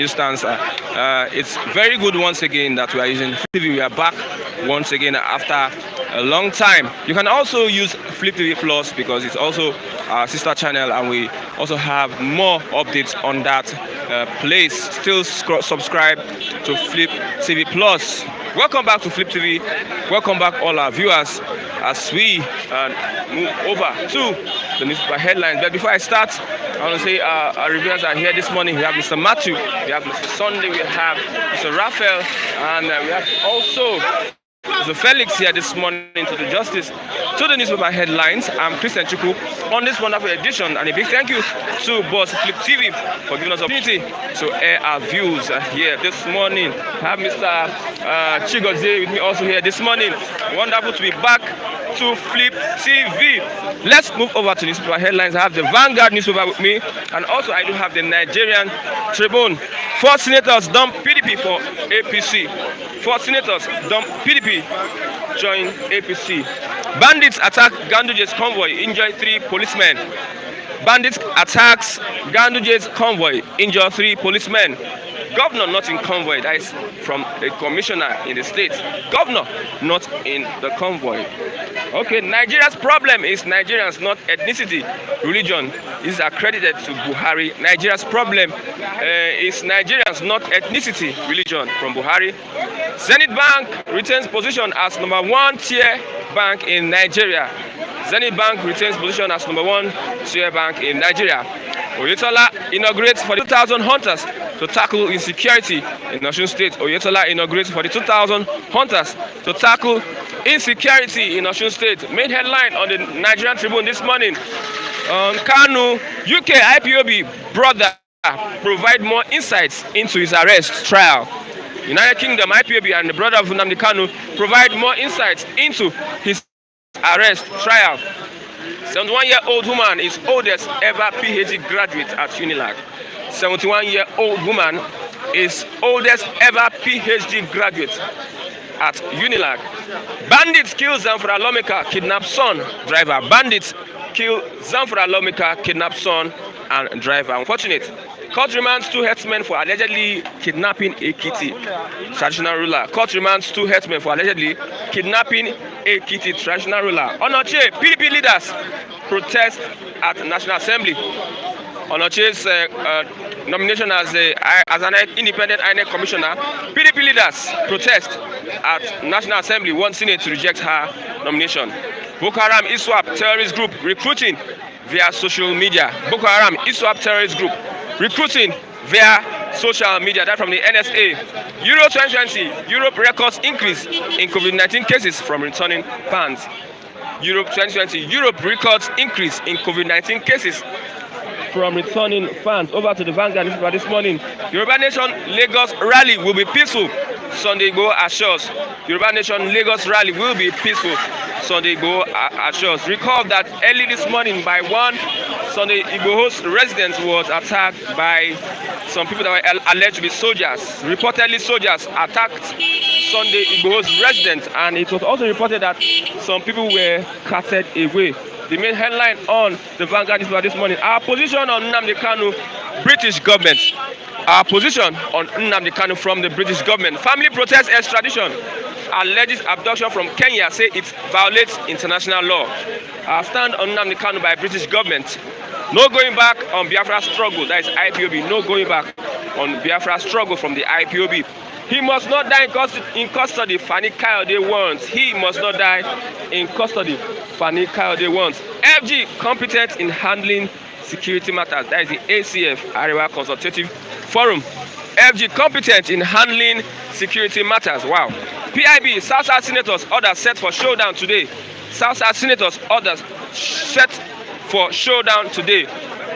instance. It's very good once again that we are using Flip TV. We are back once again after a long time. You can also use Flip TV Plus because it's also our sister channel, and we also have more updates on that place. Still subscribe to Flip TV Plus. Welcome back to Flip TV. Welcome back all our viewers as we move over to the newspaper headlines. But before I start, I want to say our reviewers are here this morning. We have Mr. Matthew, we have Mr. Sunday, we have Mr. Raphael, and we have also Mr. Felix here this morning to the justice to the newspaper headlines. I'm Christian Chuku on this wonderful edition, and a big thank you to Boss Flip TV for giving us the opportunity to air our views here this morning. I have Mr. Chigozie with me also here this morning. Wonderful to be back to Flip TV. Let's move over to newspaper headlines. I have the Vanguard newspaper with me, and also I do have the Nigerian Tribune. 4 senators dump PDP for APC. 4 senators dump PDP, join APC. Bandits attack Ganduje's convoy, injure 3 policemen. Bandits attacks Ganduje's convoy, injure 3 policemen. Governor not in convoy. That is from a commissioner in the state. Governor not in the convoy. Okay, Nigeria's problem is Nigerians, not ethnicity, religion. This is accredited to Buhari. Nigeria's problem is Nigerians, not ethnicity, religion, from Buhari. Zenith Bank retains position as #1 tier bank in Nigeria. Zenith Bank retains position as #1 tier bank in Nigeria. Oyetola inaugurates for the 2,000 hunters to tackle insecurity in Osun State. Oyetola inaugurates for the 2,000 hunters to tackle insecurity in Osun State. Main headline on the Nigerian Tribune this morning. Kanu, UK IPOB brother provide more insights into his arrest trial. United Kingdom IPOB and the brother of Nnamdi Kanu provide more insights into his arrest trial. 71-year-old woman is oldest ever PhD graduate at Unilag. 71-year-old woman is oldest ever PhD graduate at Unilag. Bandits kill Zamfara lawmaker, kidnap son, driver. Bandits kill Zamfara lawmaker, kidnap son and driver. Unfortunate. Court remands 2 herdsmen for allegedly kidnapping Ekiti traditional ruler. Court remands 2 herdsmen for allegedly kidnapping Ekiti traditional ruler. Onoche, PDP leaders protest at National Assembly. Onoche's nomination as an independent INEC commissioner. PDP leaders protest at National Assembly. Want Senate to reject her nomination. Boko Haram ISWAP terrorist group recruiting via social media. Boko Haram ISWAP terrorist group recruiting via social media. That from the NSA. Euro 2020, Europe records increase in COVID-19 cases from returning fans. Europe 2020, Europe records increase in COVID-19 cases from returning fans. Over to the Vanguard this morning. Yoruba Nation Lagos rally will be peaceful. Sunday Igboho assures. Yoruba Nation Lagos rally will be peaceful. Sunday Igboho assures. Recall that early this morning by 1, Sunday Igboho's residence was attacked by some people that were alleged to be soldiers. Reportedly, soldiers attacked Sunday Igboho's residence, and it was also reported that some people were carted away. The main headline on the Vanguard this morning: our position on Nnamdi Kanu, British government. Our position on Nnamdi Kanu from the British government. Family protests extradition. Alleges abduction from Kenya, say it violates international law. Our stand on Nnamdi Kanu by British government. No going back on Biafra struggle. That is IPOB. No going back on Biafra struggle from the IPOB. He must not die in custody, Fani Kayode wants. He must not die in custody, Fani Kayode wants. FG competent in handling security matters. That is the ACF, Arewa Consultative Forum. FG competent in handling security matters. Wow. PIB, South-South Senators orders set for showdown today. South-South Senators orders set for showdown today.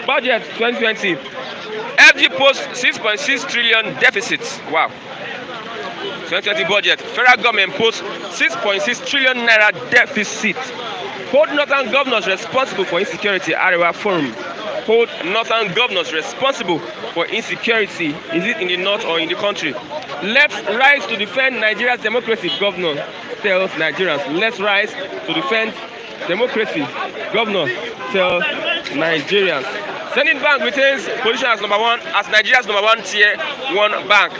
Budget 2020. FG posts 6.6 trillion deficit. Wow. 2020 budget. Federal government posts 6.6 trillion naira deficit. Hold northern governors responsible for insecurity. Arewa Forum. Hold northern governors responsible for insecurity. Is it in the north or in the country? Let's rise to defend Nigeria's democracy. Governor tells Nigerians. Let's rise to defend democracy. Governor tells Nigerians. Zenith Bank retains position as number one, as Nigeria's number one tier one bank.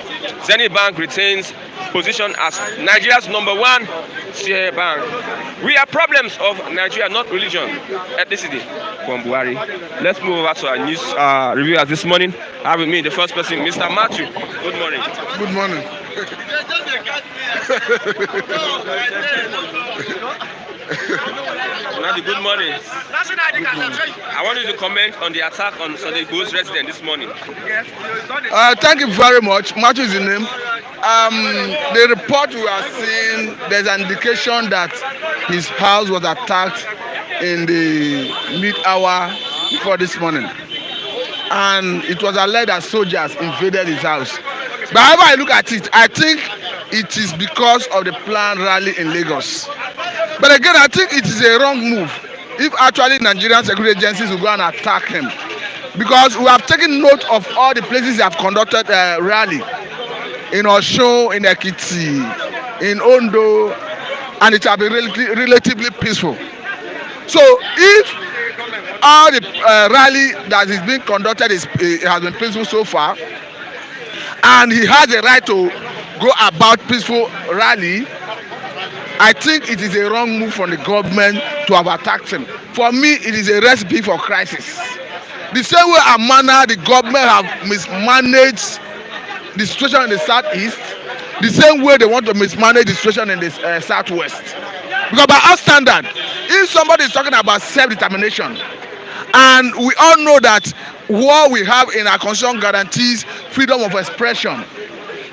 Zenith Bank retains position as Nigeria's number one tier bank. We have problems of Nigeria, not religion, ethnicity. From Buhari. Let's move over to our news reviewers this morning. I have with me the first person, Mr. Matthew. Good morning. Good morning. Good morning. I want you to comment on the attack on Sunday Igboho's residence this morning. Thank you very much. Matthew is the name. The report we are seeing, there's an indication that his house was attacked in the mid-hour before this morning. And it was alleged that soldiers invaded his house. But however I look at it, I think it is because of the planned rally in Lagos. But again, I think it is a wrong move if actually Nigerian security agencies will go and attack him. Because we have taken note of all the places they have conducted a rally. In Osun, in Ekiti, in Ondo, and it has been relatively peaceful. So if all the rally that is being conducted has been peaceful so far, and he has a right to go about peaceful rally, I think it is a wrong move from the government to have attacked him. For me, it is a recipe for crisis. The same way and manner the government have mismanaged the situation in the southeast, the same way they want to mismanage the situation in the southwest. Because by our standard, if somebody is talking about self-determination, and we all know that what we have in our constitution guarantees freedom of expression.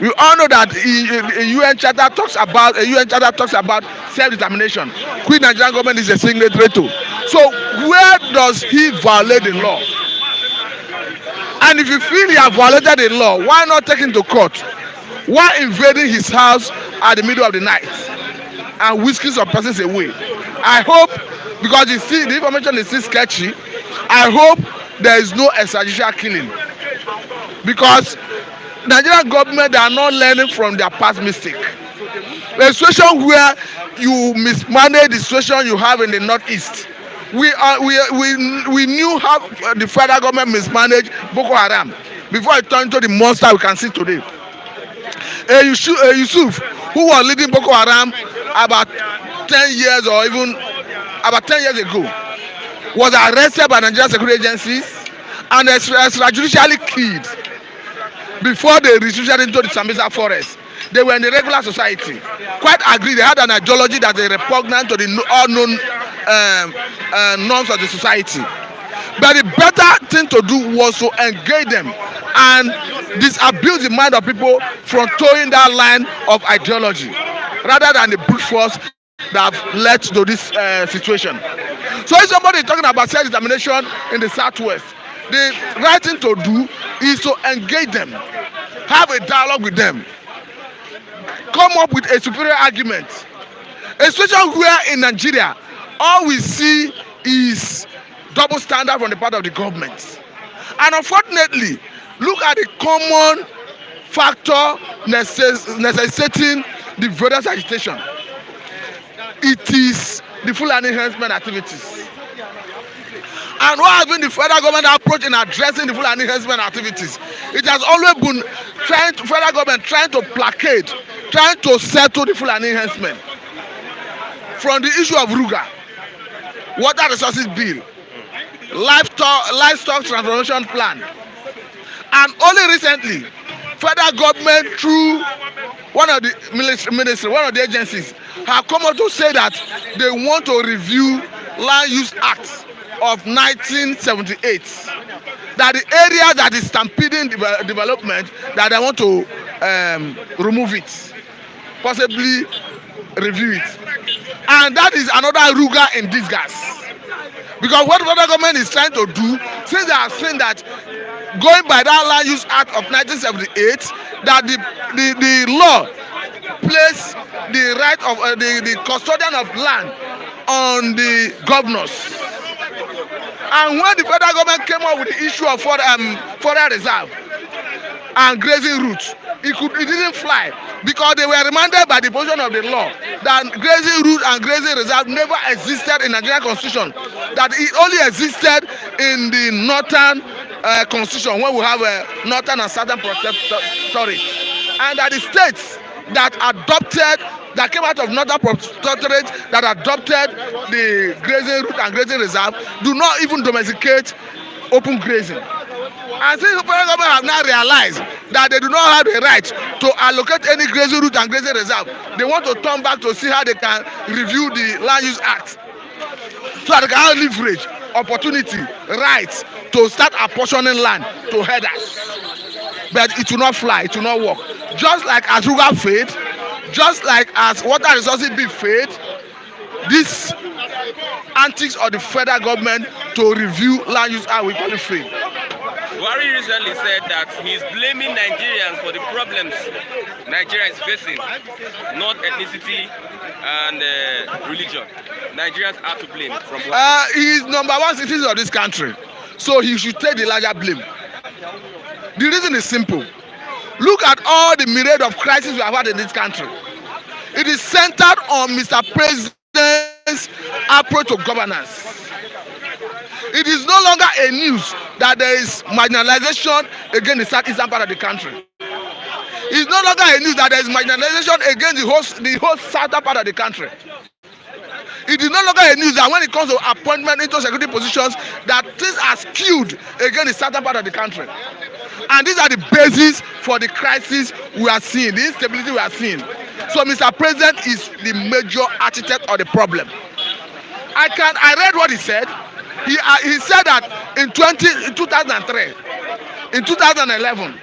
We all know that a UN charter talks about self-determination. Which Nigerian government is a signatory to. So where does he violate the law? And if you feel he has violated the law, why not take him to court? Why invading his house at the middle of the night and whisking some persons away? I hope, because you see the information is still sketchy, I hope there is no extrajudicial killing. Because Nigerian government, they are not learning from their past mistake. The situation where you mismanage the situation you have in the northeast. We knew how the federal government mismanaged Boko Haram before it turned into the monster we can see today. Yusuf, who was leading Boko Haram about 10 years or even about 10 years ago, was arrested by Nigerian security agencies and extrajudicially killed before they retreated into the Sambisa forest. They were in the regular society. Quite agree, they had an ideology that is repugnant to the unknown norms of the society. But the better thing to do was to engage them and disabuse the mind of people from towing that line of ideology, rather than the brute force that have led to this situation. So if somebody is talking about self-determination in the southwest, the right thing to do is to engage them, have a dialogue with them, come up with a superior argument. A situation where in Nigeria, all we see is double standard from the part of the government. And unfortunately, look at the common factor necessitating the various agitation. It is the Fulani enhancement activities. And what has been the federal government approach in addressing the Fulani enhancement activities? It has always been federal government trying to placate, trying to settle the Fulani enhancement. From the issue of Ruga, water resources bill, livestock transformation plan, and only recently, federal government through one of the ministry, one of the agencies, have come out to say that they want to review Land Use Act of 1978. That the area that is stampeding development, that they want to remove it, possibly review it. And that is another Ruga in disguise. Because what the federal government is trying to do, since they are saying that going by that Land Use Act of 1978, that the law place the right of the custodian of land on the governors. And when the federal government came up with the issue of foreign reserve and grazing routes, it didn't fly, because they were reminded by the position of the law that grazing route and grazing reserve never existed in Nigerian constitution, that it only existed in the northern constitution when we have a northern and southern protectorate, and that the states that came out of northern protectorate that adopted the grazing route and grazing reserve do not even domesticate open grazing. And since the federal government have now realized that they do not have the right to allocate any grazing route and grazing reserve, they want to turn back to see how they can review the Land Use Act so that they can have leverage, opportunity, rights to start apportioning land to herders. But it will not fly, it will not work. Just like as rural failed, just like as water resources be failed, this antics of the federal government to review land use act will equally fail. Buhari recently said that he's blaming Nigerians for the problems Nigeria is facing, not ethnicity and religion. Nigerians are to blame from Buhari. He is number one citizen of this country, so he should take the larger blame. The reason is simple. Look at all the myriad of crises we have had in this country. It is centered on Mr. President's approach to governance. It is no longer a news that there is marginalization against the southeastern part of the country. It is no longer a news that there is marginalization against the whole southern part of the country. It is no longer a news that when it comes to appointment into security positions, that things are skewed against the southern part of the country. And these are the basis for the crisis we are seeing, the instability we are seeing. So Mr. President is the major architect of the problem. I read what he said. He said that in 2003, in 2011,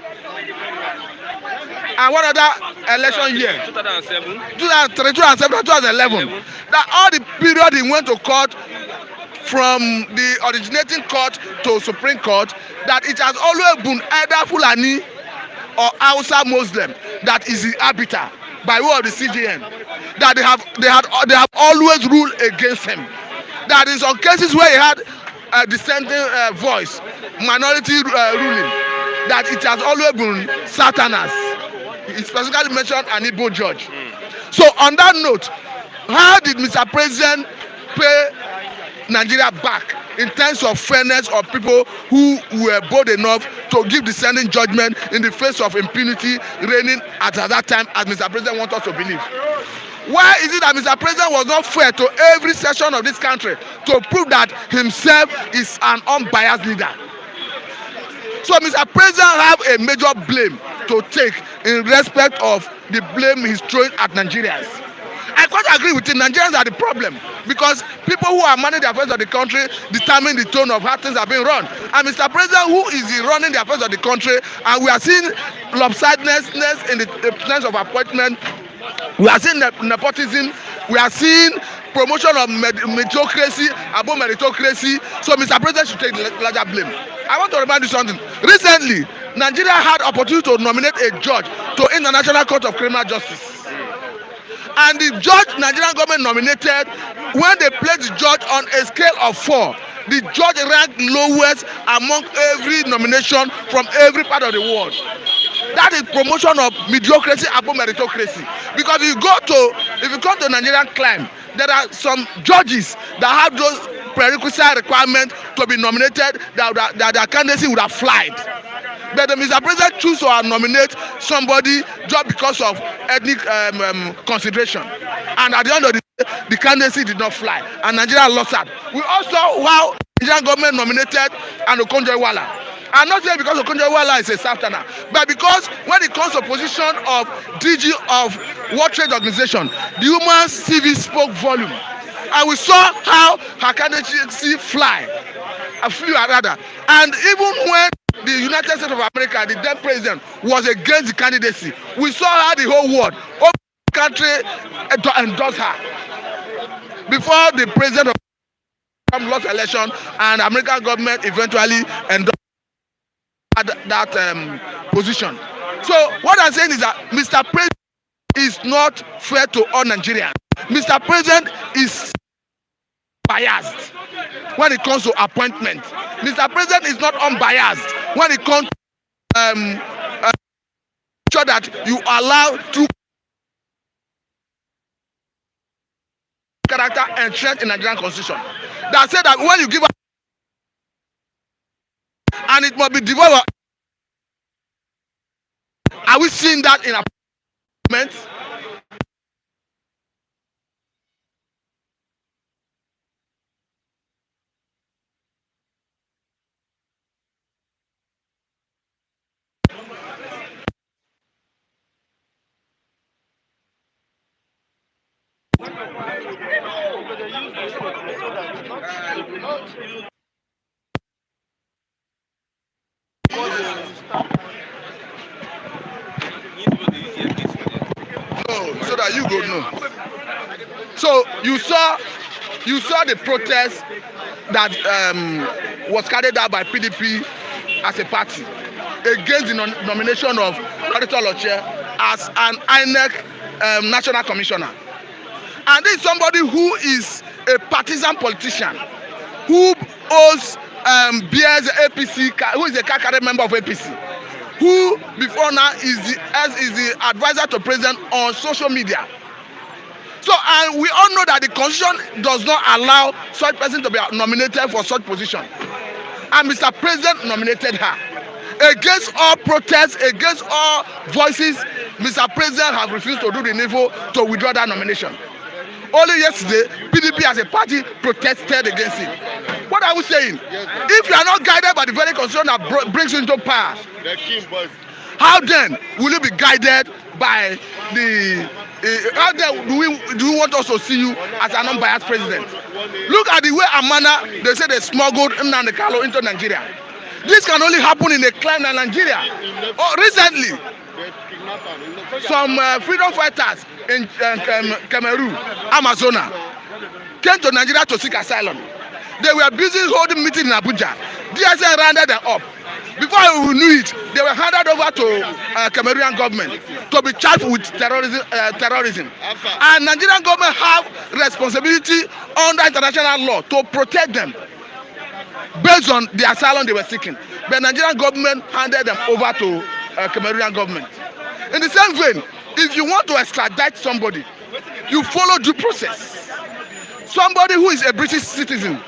and one other election year, 2007, 2003, 2007, 2011, that all the period he went to court, from the originating court to Supreme Court, that it has always been either Fulani or Hausa Muslim that is the arbiter by way of the CJN. That they have always ruled against him. That in some cases where he had a dissenting voice, minority ruling, that it has always been Satanas. He specifically mentioned an Igbo judge. So on that note, how did Mr. President pay Nigeria back in terms of fairness of people who were bold enough to give dissenting judgment in the face of impunity reigning at that time, as Mr. President wants us to believe? Why is it that Mr. President was not fair to every section of this country to prove that himself is an unbiased leader? So Mr. President have a major blame to take in respect of the blame he's throwing at Nigerians. I quite agree with him. Nigerians are the problem because people who are managing the affairs of the country determine the tone of how things are being run. And Mr. President, who is running the affairs of the country, and we are seeing lopsidedness in the sense of appointment. We are seeing nepotism. We are seeing promotion of meritocracy above meritocracy. So Mr. President should take the larger blame. I want to remind you something. Recently, Nigeria had opportunity to nominate a judge to International Court of Criminal Justice. And the judge Nigerian government nominated, when they placed the judge on a scale of 4, the judge ranked lowest among every nomination from every part of the world. That is promotion of mediocrity above meritocracy. Because if you come to Nigerian climb, there are some judges that have those prerequisite requirements to be nominated that their candidacy would have flied. But Mr. President choose to nominate somebody just because of ethnic consideration. And at the end of the day, the candidacy did not fly. And Nigeria lost that. We also, while the Nigerian government nominated Okonjo-Iweala. And not just because Okonjo-Iweala is a Southerner, but because when it comes to position of DG of World Trade Organization, the human CV spoke volume. And we saw how her candidacy flew rather. And even when the United States of America, the then president, was against the candidacy, we saw how the whole world, all the country endorsed her. Before the president of lost election and the American government eventually endorsed that position. So what I'm saying is that Mr. President is not fair to all Nigerians. Mr. President is biased when it comes to appointment. Mr. President is not unbiased when it comes to sure that you allow true character entrenched in Nigerian constitution. That said that when you give and it must be devolved. Are we seeing that in our parliament? No, so that you go know. So you saw the protest that was carried out by PDP as a party against the nomination of Auditor Oloche as an INEC national commissioner. And this is somebody who is a partisan politician who owes bears APC, who is a car member of APC, who before now is the advisor to president on social media. So, and we all know that the constitution does not allow such person to be nominated for such position. And Mr. President nominated her. Against all protests, against all voices, Mr. President has refused to do the needful to withdraw that nomination. Only yesterday, PDP as a party protested against it. What are we saying? If you are not guided by the very constitution that brings you into power, how then will you be guided by the how then do we want us to see you as an unbiased president? Look at the way and manner they say they smuggled Nnamdi Kanu into Nigeria. This can only happen in a climate like Nigeria. Oh, recently, some freedom fighters in Cameroon, Amazona, came to Nigeria to seek asylum. They were busy holding meeting in Abuja. DSA rounded them up. Before we knew it, they were handed over to Cameroonian government to be charged with terrorism. And Nigerian government have responsibility under international law to protect them based on the asylum they were seeking. But Nigerian government handed them over to Cameroonian government. In the same vein, if you want to extradite somebody, you follow due process. Somebody who is a British citizen,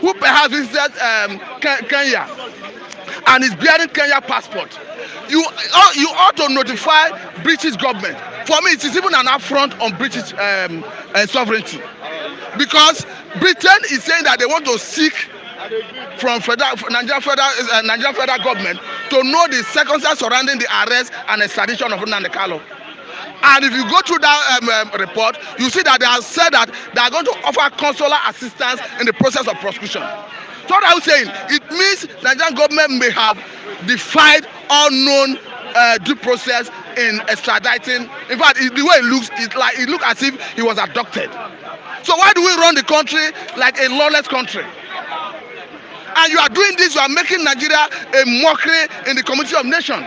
who perhaps visited Kenya and is bearing Kenya passport, you ought to notify British government. For me, it is even an affront on British sovereignty, because Britain is saying that they want to seek from Nigerian federal government to know the circumstances surrounding the arrest and extradition of Nnamdi Kanu. And if you go through that report, you see that they have said that they are going to offer consular assistance in the process of prosecution. So what I was saying, it means Nigerian government may have defied all known due process in extraditing. In fact, the way it looks as if he was abducted. So why do we run the country like a lawless country? And you are doing this, you are making Nigeria a mockery in the community of nations.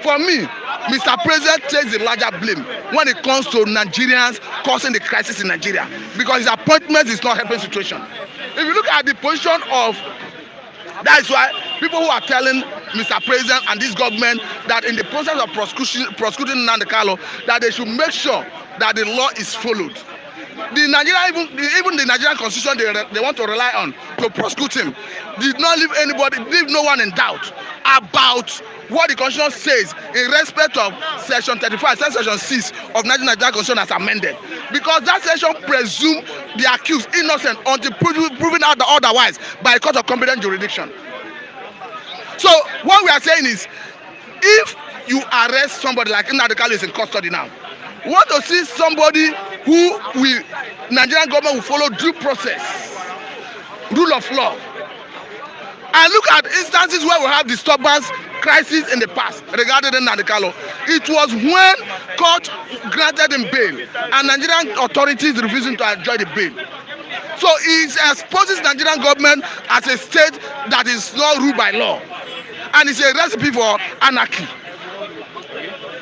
For me, Mr. President takes the larger blame when it comes to Nigerians causing the crisis in Nigeria, because his appointment is not helping the situation. If you look at the position of, that is why people who are telling Mr. President and this government that in the process of prosecuting Nnamdi Kanu, that they should make sure that the law is followed. The Nigerian, even the Nigerian constitution they want to rely on to prosecute him did not leave no one in doubt about what the constitution says in respect of section 35, section 6 of Nigerian constitution as amended, because that section presumes the accused innocent until proven out otherwise by a court of competent jurisdiction. So what we are saying is, if you arrest somebody like Nnamdi Kanu is in custody now, we want to see somebody who Nigerian government will follow due process, rule of law. And look at instances where we have disturbance, crisis in the past regarding Nnamdi Kanu. It was when court granted him bail and Nigerian authorities refusing to enjoy the bail. So it exposes Nigerian government as a state that is not ruled by law, and it's a recipe for anarchy.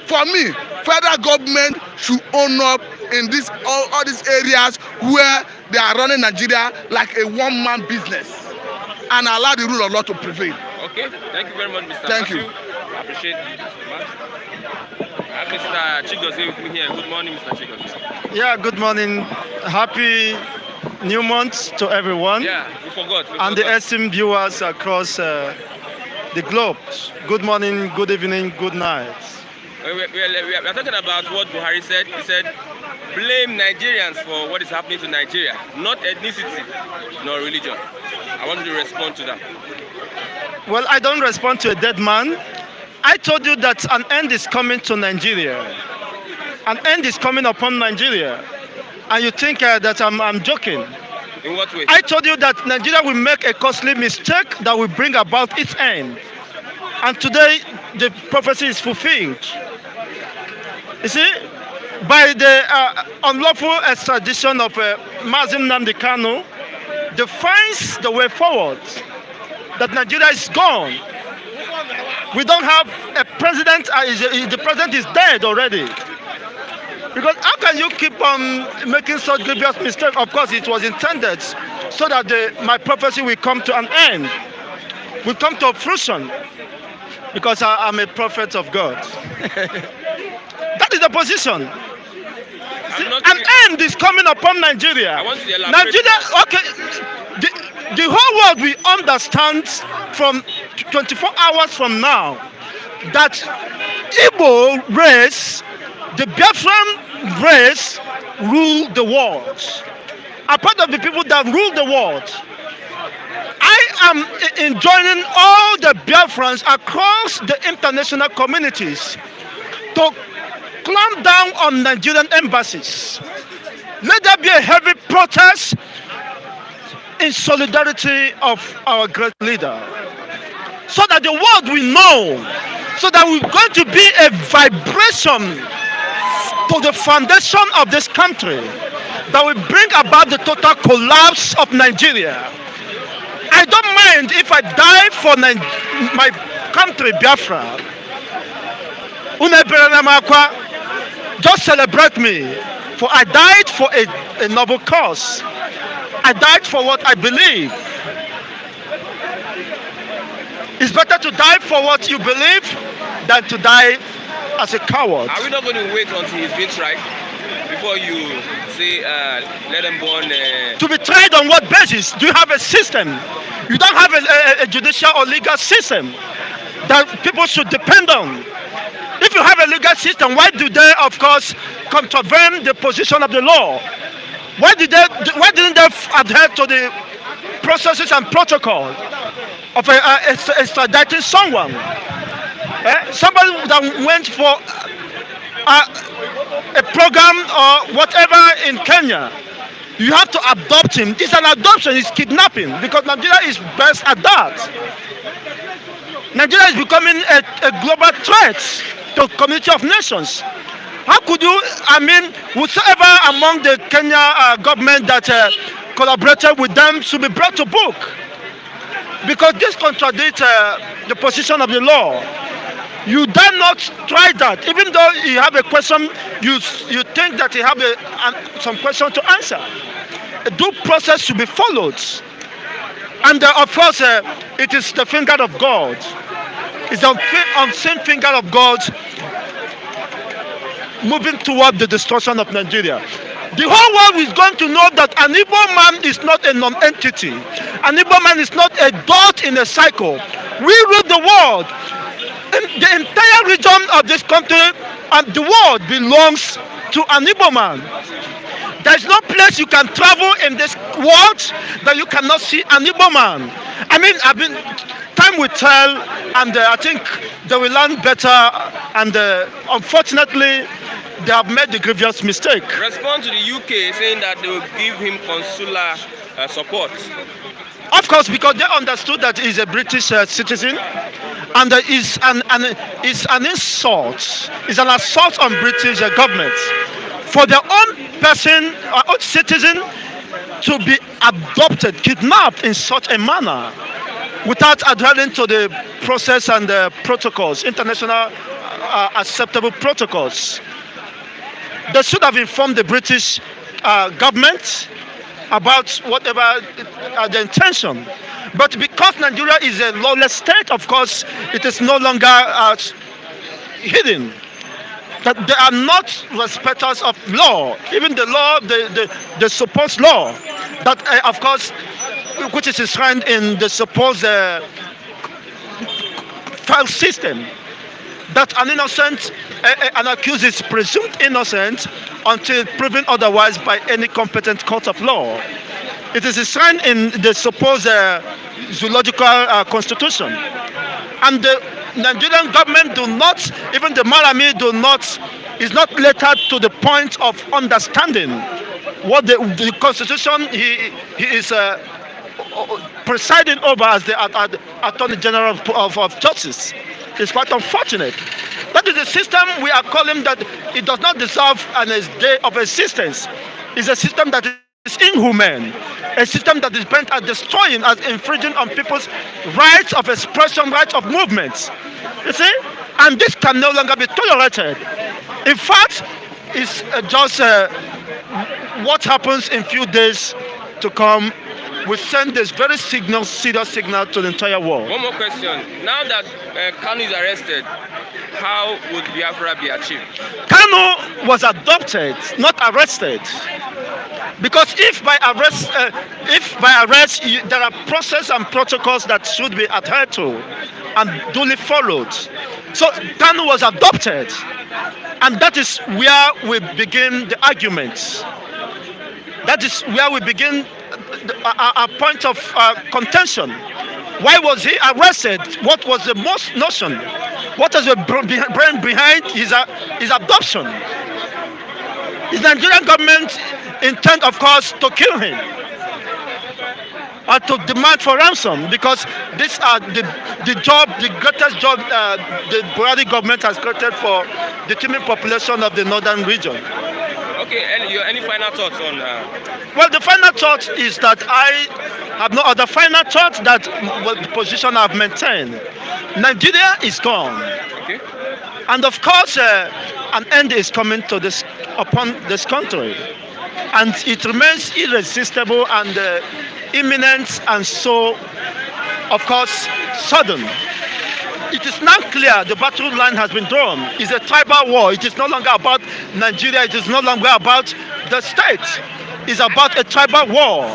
For me, federal government should own up in all these areas where they are running Nigeria like a one-man business and allow the rule of law to prevail. Okay, thank you very much, Mr. Thank Matthew. you. I appreciate it so much. I have Mr. Chigozie with me here. Good morning, Mr. Chigozie. Yeah, good morning. Happy new month to everyone. Yeah, we forgot. And the esteemed viewers across the globe. Good morning, good evening, good night. We are talking about what Buhari said. He said, blame Nigerians for what is happening to Nigeria, not ethnicity, nor religion. I want you to respond to that. Well, I don't respond to a dead man. I told you that an end is coming to Nigeria. An end is coming upon Nigeria. And you think that I'm joking. In what way? I told you that Nigeria will make a costly mistake that will bring about its end. And today, the prophecy is fulfilled. You see, by the unlawful extradition of Mazin Nnamdi Kanu, defines the way forward, that Nigeria is gone. We don't have a president, the president is dead already. Because how can you keep on making such grievous mistakes? Of course, it was intended so that my prophecy will come to an end, will come to fruition, because I'm a prophet of God. That is the position. See, an end is coming upon Nigeria. I want to elaborate. Nigeria, okay, the whole world will understand from 24 hours from now that Igbo race, the Biafran race, rule the world. A part of the people that rule the world. I am enjoining all the Biafrans across the international communities to clamp down on Nigerian embassies. Let there be a heavy protest in solidarity of our great leader, so that the world will know, so that we're going to be a vibration to the foundation of this country that will bring about the total collapse of Nigeria. I don't mind if I die for my country, Biafra. Just celebrate me, for I died for a noble cause. I died for what I believe. It's better to die for what you believe than to die as a coward. Are we not going to wait until he's been tried before you say let him burn? To be tried on what basis? Do you have a system? You don't have a judicial or legal system that people should depend on. If you have a legal system, why do they, of course, contravene the position of the law? Why didn't they adhere to the processes and protocol of extraditing someone? Somebody that went for a program or whatever in Kenya, you have to adopt him. It's an adoption, it's kidnapping, because Nigeria is best at that. Nigeria is becoming a global threat to the community of nations. How could you, whosoever among the Kenya government that collaborated with them should be brought to book? Because this contradicts the position of the law. You dare not try that. Even though you have a question, you think that you have some question to answer. A due process should be followed. And of course, it is the finger of God. It's the unseen finger of God moving toward the destruction of Nigeria. The whole world is going to know that an Igbo man is not a non-entity. An Igbo man is not a dot in a cycle. We rule the world. The entire region of this country and the world belongs to an Igbo man. There is no place you can travel in this world that you cannot see an Igbo man. Time will tell, and I think they will learn better, and unfortunately, they have made the grievous mistake. Respond to the UK saying that they will give him consular support. Of course, because they understood that he's a British citizen, and it's an insult, it's an assault on British government for their own person, own citizen, to be adopted, kidnapped in such a manner, without adhering to the process and the protocols, international acceptable protocols. They should have informed the British government about whatever the intention. But because Nigeria is a lawless state, of course, it is no longer hidden that they are not respecters of law, even the law, the supposed law, that of course, which is enshrined in the supposed file system that an innocent, an accused is presumed innocent until proven otherwise by any competent court of law. It is enshrined in the supposed zoological constitution. And the Nigerian government do not, even the Malami is not lettered to the point of understanding what the constitution he is presiding over as the Attorney General of Justice. It's quite unfortunate. That is the system we are calling that it does not deserve a day of existence. It's a system that is inhuman, a system that is bent at destroying, at infringing on people's rights of expression, rights of movement. You see? And this can no longer be tolerated. In fact, it's just what happens in few days to come will send this very serious signal to the entire world. One more question. Now that Kanu is arrested, how would Biafra be achieved? Kanu was adopted, not arrested. Because if by arrest there are process and protocols that should be adhered to and duly followed. So Kanu was adopted, and that is where we begin the arguments. That is where we begin a point of contention. Why was he arrested? What was the most notion? What was the brain behind his adoption? The Nigerian government intend, of course, to kill him or to demand for ransom, because these are the greatest job the Buhari government has created for the teeming population of the northern region. Okay, any final thoughts on? Well, the final thought is that I have no other final thought that the position I've maintained. Nigeria is gone. Okay. And of course, an end is coming to upon this country, and it remains irresistible and imminent, and so, of course, sudden. It is now clear the battle line has been drawn. It's a tribal war. It is no longer about Nigeria. It is no longer about the state. It's about a tribal war.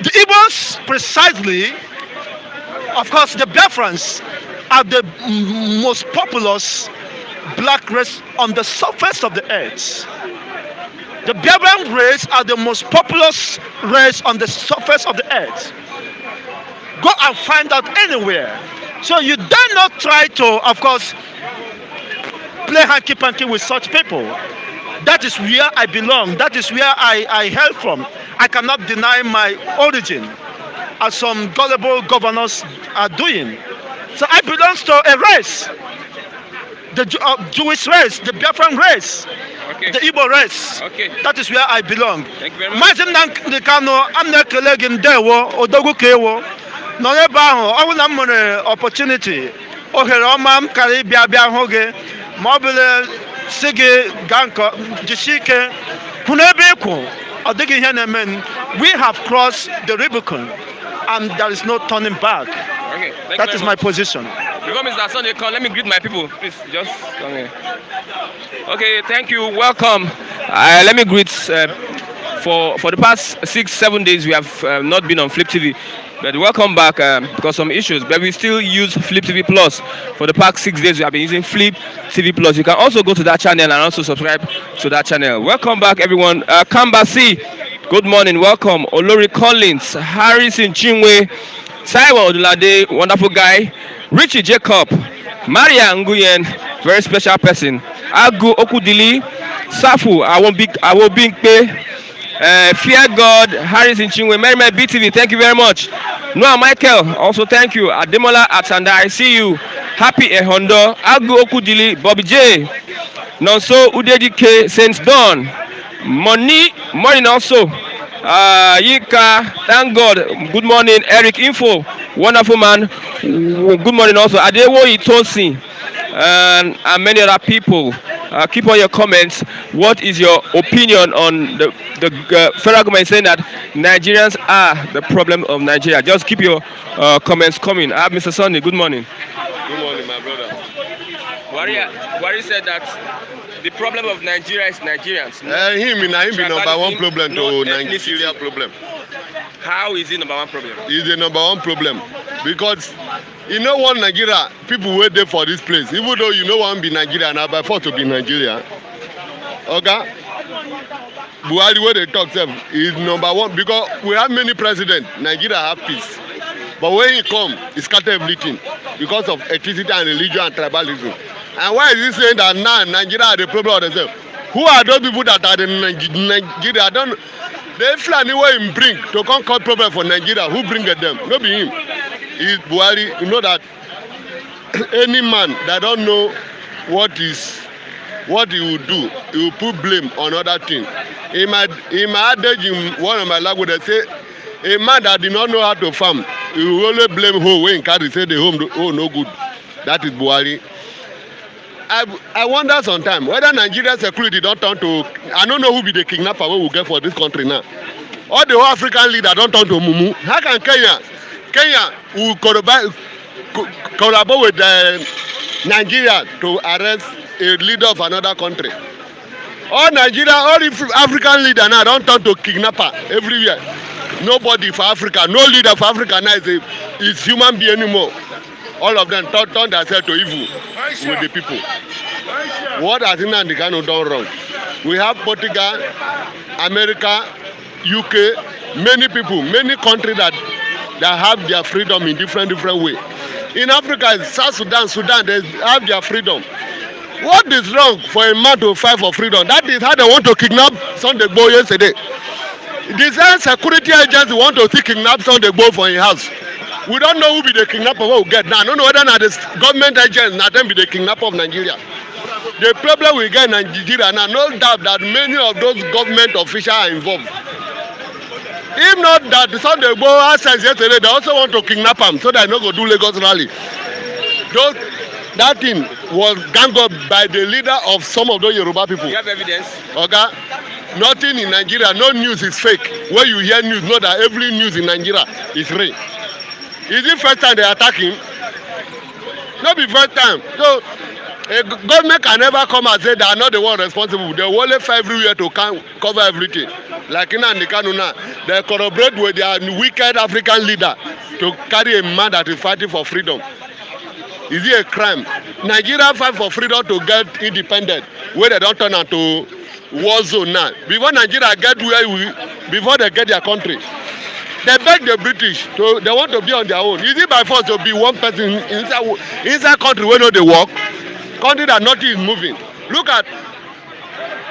The Igbos, precisely, of course, the Biafrans are the most populous black race on the surface of the earth. The Biafran race are the most populous race on the surface of the earth. Go and find out anywhere. So you dare not try to, of course, play hanky-panky with such people. That is where I belong. That is where I hail from. I cannot deny my origin, as some gullible governors are doing. So I belong to a race, the Jewish race, the Biafran race, Okay. the Igbo race. Okay. That is where I belong. Thank you very much. Mazim Nankano, I'm not colleague Dewo, Odogu Kewo. No, I will not money opportunity. Ohere ọma m kara ịbịa hụ gị ma ọ bụla si gị gaa nke jisie ike hụ n'ebe ịkwụ ọ dịghị ihe na-eme. We have crossed the Rubicon and there is no turning back. Okay. That is my position. Before Mr. Sunday come, let me greet my people. Please, just come here. Okay, thank you. Welcome. Let me greet. For the past 6-7 days, we have not been on Flip TV. But welcome back because some issues. But we still use Flip TV Plus. For the past 6 days, we have been using Flip TV Plus. You can also go to that channel and also subscribe to that channel. Welcome back, everyone. Kambasi, good morning. Welcome. Olori Collins, Harrison Chinwe, Taiwo Odulade, wonderful guy. Richie Jacob, Maria Nguyen, very special person. Agu Okudili, Safu, I won't be Fear God, Harrison Chinwe, Merry BTV, thank you very much. Noah Michael, also thank you. Ademola Atanda, I see you. Happy Ehondo, Agu Okudili, Bobby J, Nonso Udedike, Saint Dawn, morning also. Yika, thank God. Good morning, Eric Info, wonderful man. Good morning also. Adewo Itosi and many other people. Keep on your comments. What is your opinion on the federal government saying that Nigerians are the problem of Nigeria? Just keep your comments coming. I have Mr. Sunday. Good morning. Good morning, my brother. Wari said that the problem of Nigeria is Nigerians. Him be number one problem to Nigeria problem. How is it number one problem? It's the number one problem because You know one Nigeria, people wait there for this place. Even though you know one be Nigeria, now by force to be Nigeria. Okay? Buhari, where they talk self, is number one because we have many presidents. Nigeria have peace. But when he come, he scatter everything because of ethnicity and religion and tribalism. And why is he saying that now Nigeria are the problem of themselves? Who are those people that are in Nigeria? I don't know. The Fulani way him bring to come cause problem for Nigeria. Who bring them? No be him. It's Buhari. You know that any man that don't know what he will do, he will put blame on other things. In my adage in one of my language, they say a man that did not know how to farm, he will only blame who when carry say the home oh no good. That is Buhari. I wonder sometimes whether Nigeria security don't turn to, I don't know who be the kidnapper we will get for this country now. All the whole African leader don't turn to Mumu. How can Kenya will collaborate with Nigeria to arrest a leader of another country? All Nigeria, all the African leader now don't turn to kidnapper everywhere. Nobody for Africa, no leader for Africa now is human being anymore. All of them turn themselves to evil with the people. What has Nnamdi Kanu done wrong? We have Portugal, America, UK, many people, many countries that have their freedom in different ways. In Africa, South Sudan, they have their freedom. What is wrong for a man to fight for freedom? That is how they want to kidnap Sunday Igboho yesterday. The same security agency want to kidnap Sunday Igboho for his house. We don't know who be the kidnapper we will get now. I don't know whether not the government agents not them be the kidnapper of Nigeria. The problem we get in Nigeria now, no doubt that many of those government officials are involved. If not that, Sunday Igboho says yesterday they also want to kidnap him so that they no go do Lagos rally. That thing was ganged up by the leader of some of those Yoruba people. You have evidence? Okay? Nothing in Nigeria, no news is fake. When you hear news, know that every news in Nigeria is real. Is it first time they attack him? Not the first time. So a government can never come and say they are not the one responsible. They will only fight everywhere to cover everything. Like Nnamdi Kanu now, they collaborate with their wicked African leader to carry a man that is fighting for freedom. Is it a crime? Nigeria fight for freedom to get independent, where they don't turn into war zone now. Before Nigeria get before they get their country, they beg the British they want to be on their own. Is it by force to be one person inside country where no they work? Country that nothing is moving. Look at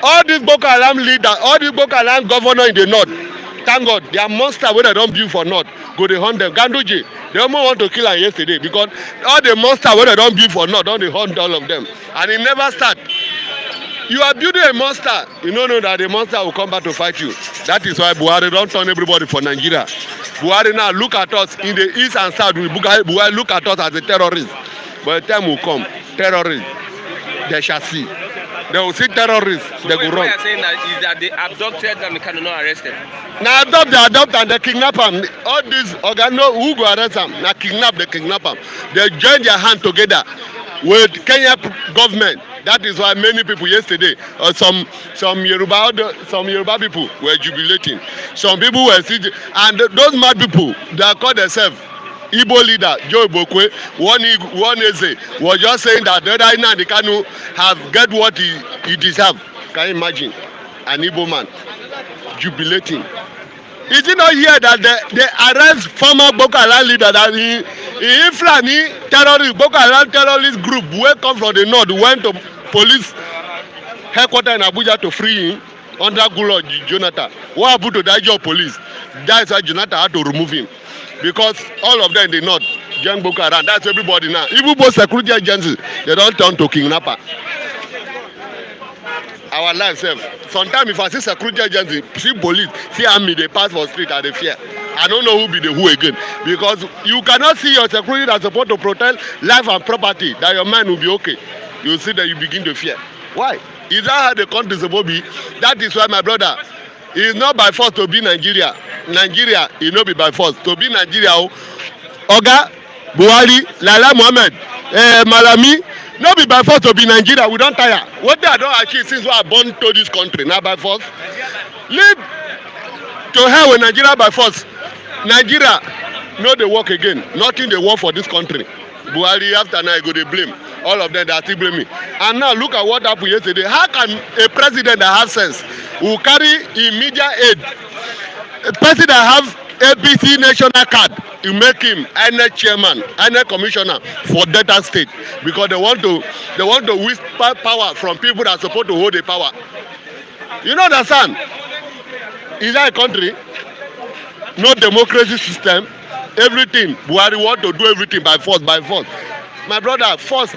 all these Boko Haram leaders, all these Boko Haram governor in the north. Thank God, they are monsters where they don't build for north. Go they hunt them. Ganduje, they almost want to kill her yesterday because all the monsters where they don't build for north, don't they hunt all of them. And it never start. You are building a monster, you don't know that the monster will come back to fight you. That is why Buhari don't turn everybody for Nigeria. Buhari now look at us in the east and south. Buhari look at us as a terrorist. But the time will come, terrorists, they shall see. They will see terrorists, so they will run. What you are saying is that they abducted them, they cannot arrest them. Now adopt and they kidnap them. All these organo who go arrest them, now kidnap them. They join their hand together with Kenya government. That is why many people yesterday, some Yoruba people were jubilating. Some people were sitting, and those mad people that call themselves Igbo leader Joe Ibokwe, one Eze, was just saying that the other Nnamdi Kanu have get what he deserves. Can you imagine? An Igbo man jubilating. Is it not here that they arrest former Boko Haram leader that he Fulani terrorist, Boko Haram terrorist group wey come from the north went to police headquarters in Abuja to free him under Goodluck Jonathan. What happened to that job police? That's why Jonathan had to remove him. Because all of them in the north join Boko Haram. That's everybody now. Even both security agencies, they don't turn to kidnapper. Our life self. Sometimes if I see security agency, see police, see army, they pass for street and they fear. I don't know who be the who again. Because you cannot see your security that's supposed to protect life and property, that your mind will be okay. You see that you begin to fear. Why? Is that how the country is supposed to be? That is why, my brother, it is not by force to be Nigeria. Nigeria, it not be by force. To be Nigeria, Oga, Buhari, Lala Mohammed, Malami, not be by force to be Nigeria. We don't tire. What they don't achieve since we are born to this country, not by force. Leave to hell with Nigeria by force. Nigeria, no they work again. Nothing they work for this country. Buhari after now go dey blame. All of them they are still blaming. And now look at what happened yesterday. How can a president that has sense who carry immediate aid, a president that have APC national card, you make him INEC chairman, INEC commissioner for Delta State because they want to whisper power from people that are supposed to hold the power. You know understand? Is that a country? No democracy system. Everything. Buhari want to do everything by force, by force. My brother, force.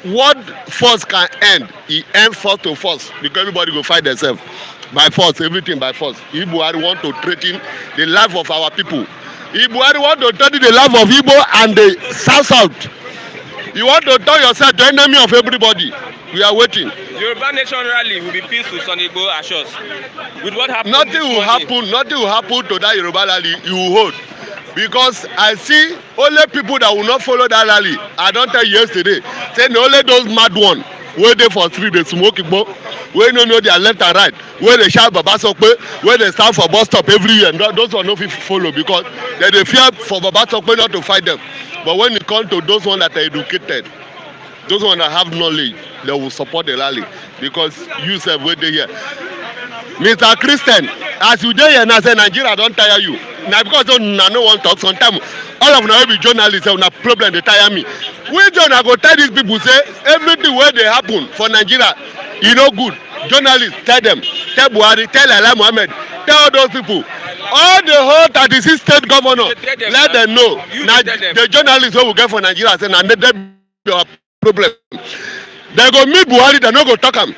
What force can end? He end force to force because everybody go fight themselves by force. Everything by force. If Buhari want to threaten the life of our people, if Buhari want to threaten the life of Igbo and the South, you want to turn yourself the enemy of everybody. We are waiting. Yoruba Nation rally will be peaceful, Sunday Igboho assures. With what happened Nothing will happen. Nothing will happen to that Yoruba rally. You will hold. Because I see only people that will not follow that rally. I don't tell you yesterday. Say only those mad ones wey dey for street dey smoke igbo, wey no know their left and right, wey dey shout Baba Sokpe, wey dey stand for bus stop everywhere. Those ones no fit follow because they dey fear for Baba Sokpe not to fight them. But when it comes to those ones that are educated, those ones that have knowledge, they will support the rally because you sef wey dey here. Mr. Christian, as you dey here now say Nigeria don tire you. Na because una no wan talk sometimes all of una wey be journalists say una problem dey tire me. Which one I go tell these people say everything wey dey happen for Nigeria e no good. Journalists tell them, tell Buhari, tell Lai Mohammed, tell all those people. All the whole 36 state governors, let them know. Na the journalists wey we get for Nigeria say na dem be our problem. They go meet Buhari, they no go talk am.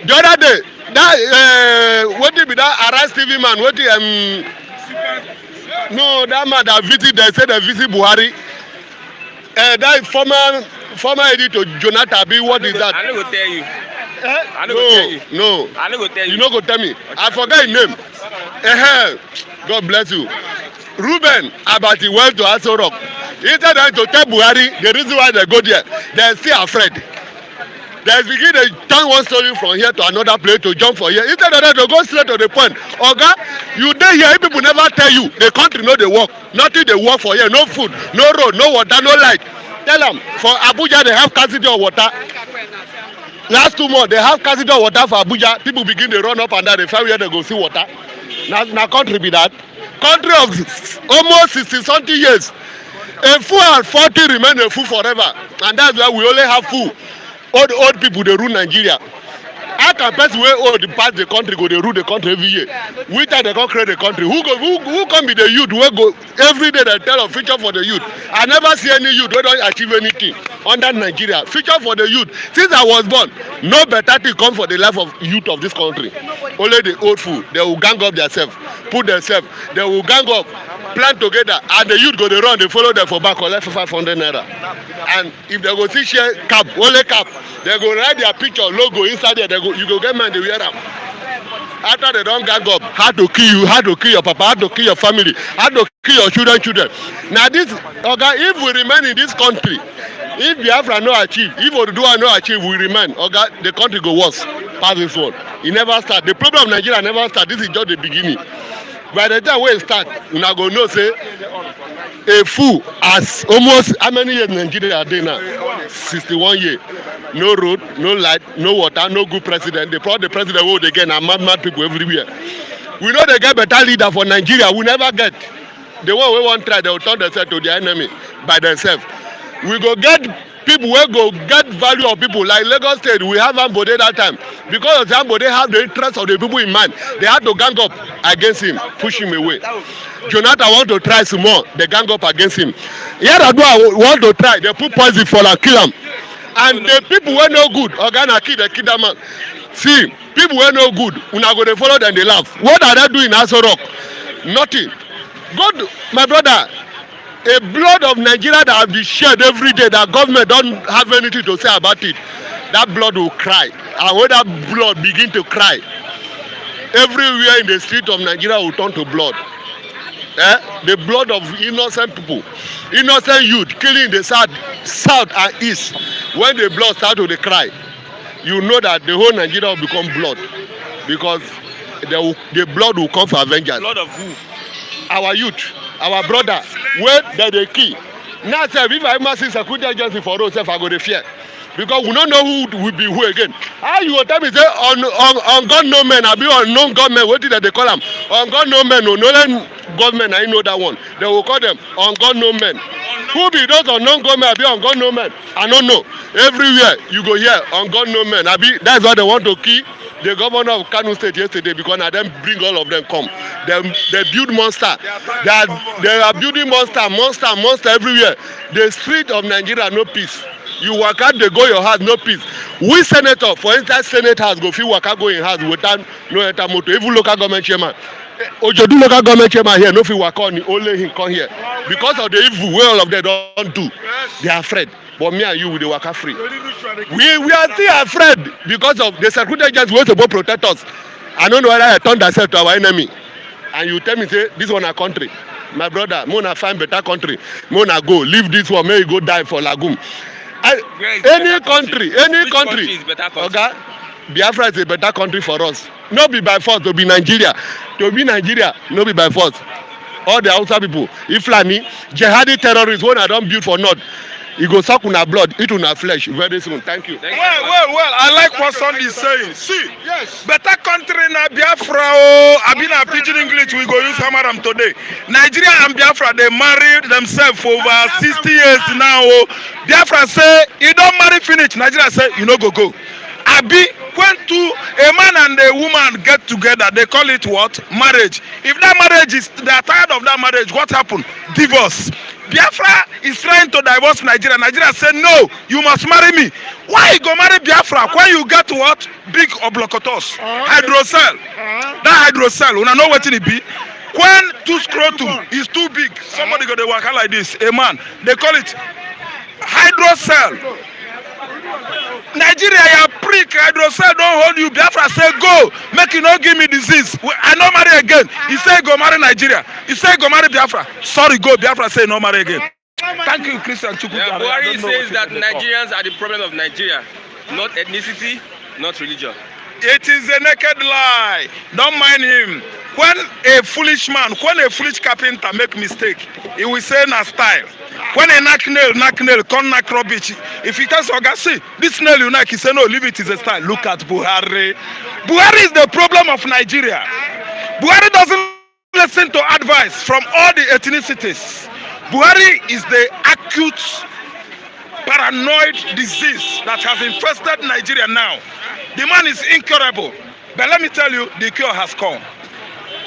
The other day, that wetin be that arrest TV man, wetin no, that man that visit, they say they visit Buhari. That former editor Jonathan Abi, what is that? I no go tell you. I no No, go tell you. no. I no go tell you. You no go tell me. I forget his name. God bless you. Ruben Abati went to Aso Rock. Instead of to tell Buhari the reason why they go there, they are still afraid. They begin to turn one story from here to another place to jump for here. Instead of that, they go straight to the point. Oga, you dey here, if people never tell you, the country no dey work. Nothing dey work for here. No food, no road, no water, no light. Tell them, for Abuja, they have scarcity of water. Last 2 months, they have scarcity of water for Abuja. People begin to run up and down. They find where they go see water. Now country be that. Country of almost 60-something years. A fool and 40 remain a fool forever. And that's why we only have fool. Old people dey rule Nigeria. How can person wey old pass the country go dey rule the country every year? Which time they come create the country? Who come be the youth wey go every day they tell of future for the youth? I never see any youth wey don achieve anything under Nigeria. Future for the youth. Since I was born, no better thing come for the life of youth of this country. Only the old fool. They will gang up themselves, put themselves. They will gang up, plan together, and the youth go dey run. They follow them for back, collect 500 naira. And if they go see share cap, only cap, they go write their picture, logo inside there. You go get man, they wear them. After they don't gang up, how to kill you, how to kill your papa, how to kill your family, how to kill your children. Now this, okay, if we remain in this country, if Biafra no achieve, if Oduduwa no achieve, we remain, okay, the country go worse past this one. It never start. The problem of Nigeria never start. This is just the beginning. By the time we start, we now go know say a fool as almost how many years Nigeria are there now? 61 years. No road, no light, no water, no good president. They brought the president vote again and mad people everywhere. We know they get better leader for Nigeria. We never get. The one we want try, they will turn themselves to the enemy by themselves. We go get people wey go get value of people like Lagos State. We have Ambode that time because of Ambode have the interest of the people in mind. They had to gang up against him, push him away. Jonathan want to try some more. They gang up against him. Yaradua want to try. They put poison for like kill him. And the people wey no good, Ogana kill the kid that man. See, people wey no good, una go dey follow them, they laugh. What are they doing in Aso Rock? Nothing. God, my brother, a blood of Nigeria that has been shed every day, that government don't have anything to say about it, that blood will cry. And when that blood begin to cry, everywhere in the street of Nigeria will turn to blood. The blood of innocent people, innocent youth killing the south and east. When the blood start to cry, you know that the whole Nigeria will become blood, because the blood will come for vengeance. Blood of who? Our youth, our brother, where they kill. Now, sir, if I must see security agency for road, I go to fear. Because we don't know who will be who again. How you will tell me say on God no men, I be unknown government, what did they call them? On God no men, no government, I know that one. They will call them on God no men. Who be those unknown government, I be on God no men? I don't know. Everywhere you go here, on God no men. I be that's why they want to kill the governor of Kano State yesterday because now them bring all of them come. They build monster. They are building monster everywhere. The street of Nigeria no peace. You work out, they go your house, no peace. We senator, for instance, Senate house go feel work out go in house without no enter motor. Even local government chairman. Ojodu local government chairman here, no feel work on only him come here. Because of the evil way all of them don't do. They are afraid. But me and you will work out free. We are still afraid because of the security agents who supposed to protect us. I don't know whether I turn themselves to our enemy. And you tell me, say, this one a country. My brother, Mona find better country. Mona go, leave this one, may you go die for Lagoon. Any country, okay? Biafra is a better country for us. Not be by force to be Nigeria. To be Nigeria, no be by force. All the Hausa people, Iflani, jihadi terrorists, when I don't build for North, it go suck una blood, eat una flesh very soon. Thank you. Well, I like what Sunday is saying. See, yes. Better country na Biafra. Oh, I been a pidgin English. We go use Hamaram today. Nigeria and Biafra, they married themselves for over 60 years now. Oh, Biafra say, you don't marry finish. Nigeria say, you no go. Abi, when a man and a woman get together, they call it what? Marriage. If that marriage is, they are tired of that marriage, what happened? Divorce. Biafra is trying to divorce Nigeria. Nigeria said, no, you must marry me. Why you go marry Biafra? When you get what? Big oblocotos. Hydrocell. That hydrocell, una know what it be? When two scrotum is too big, somebody go to work like this, a man, they call it hydrocell. Nigeria, you prick, hydrocell don't hold you. Biafra say go, make you not give me disease. I no marry again. He say go marry Nigeria. He say go marry Biafra. Sorry, go. Biafra say no marry again. Thank you, Christian Chukwu. Yeah, Buhari says that Nigerians are the problem of Nigeria, not ethnicity, not religion. It is a naked lie. Don't mind him. When a foolish carpenter make mistake, he will say na style. When a knock nail, come knock rubbish. If he tells Oga, see, this nail you knock, he say no, leave it is a style. Look at Buhari. Buhari is the problem of Nigeria. Buhari doesn't listen to advice from all the ethnicities. Buhari is the acute paranoid disease that has infested Nigeria now. The man is incurable. But let me tell you, the cure has come.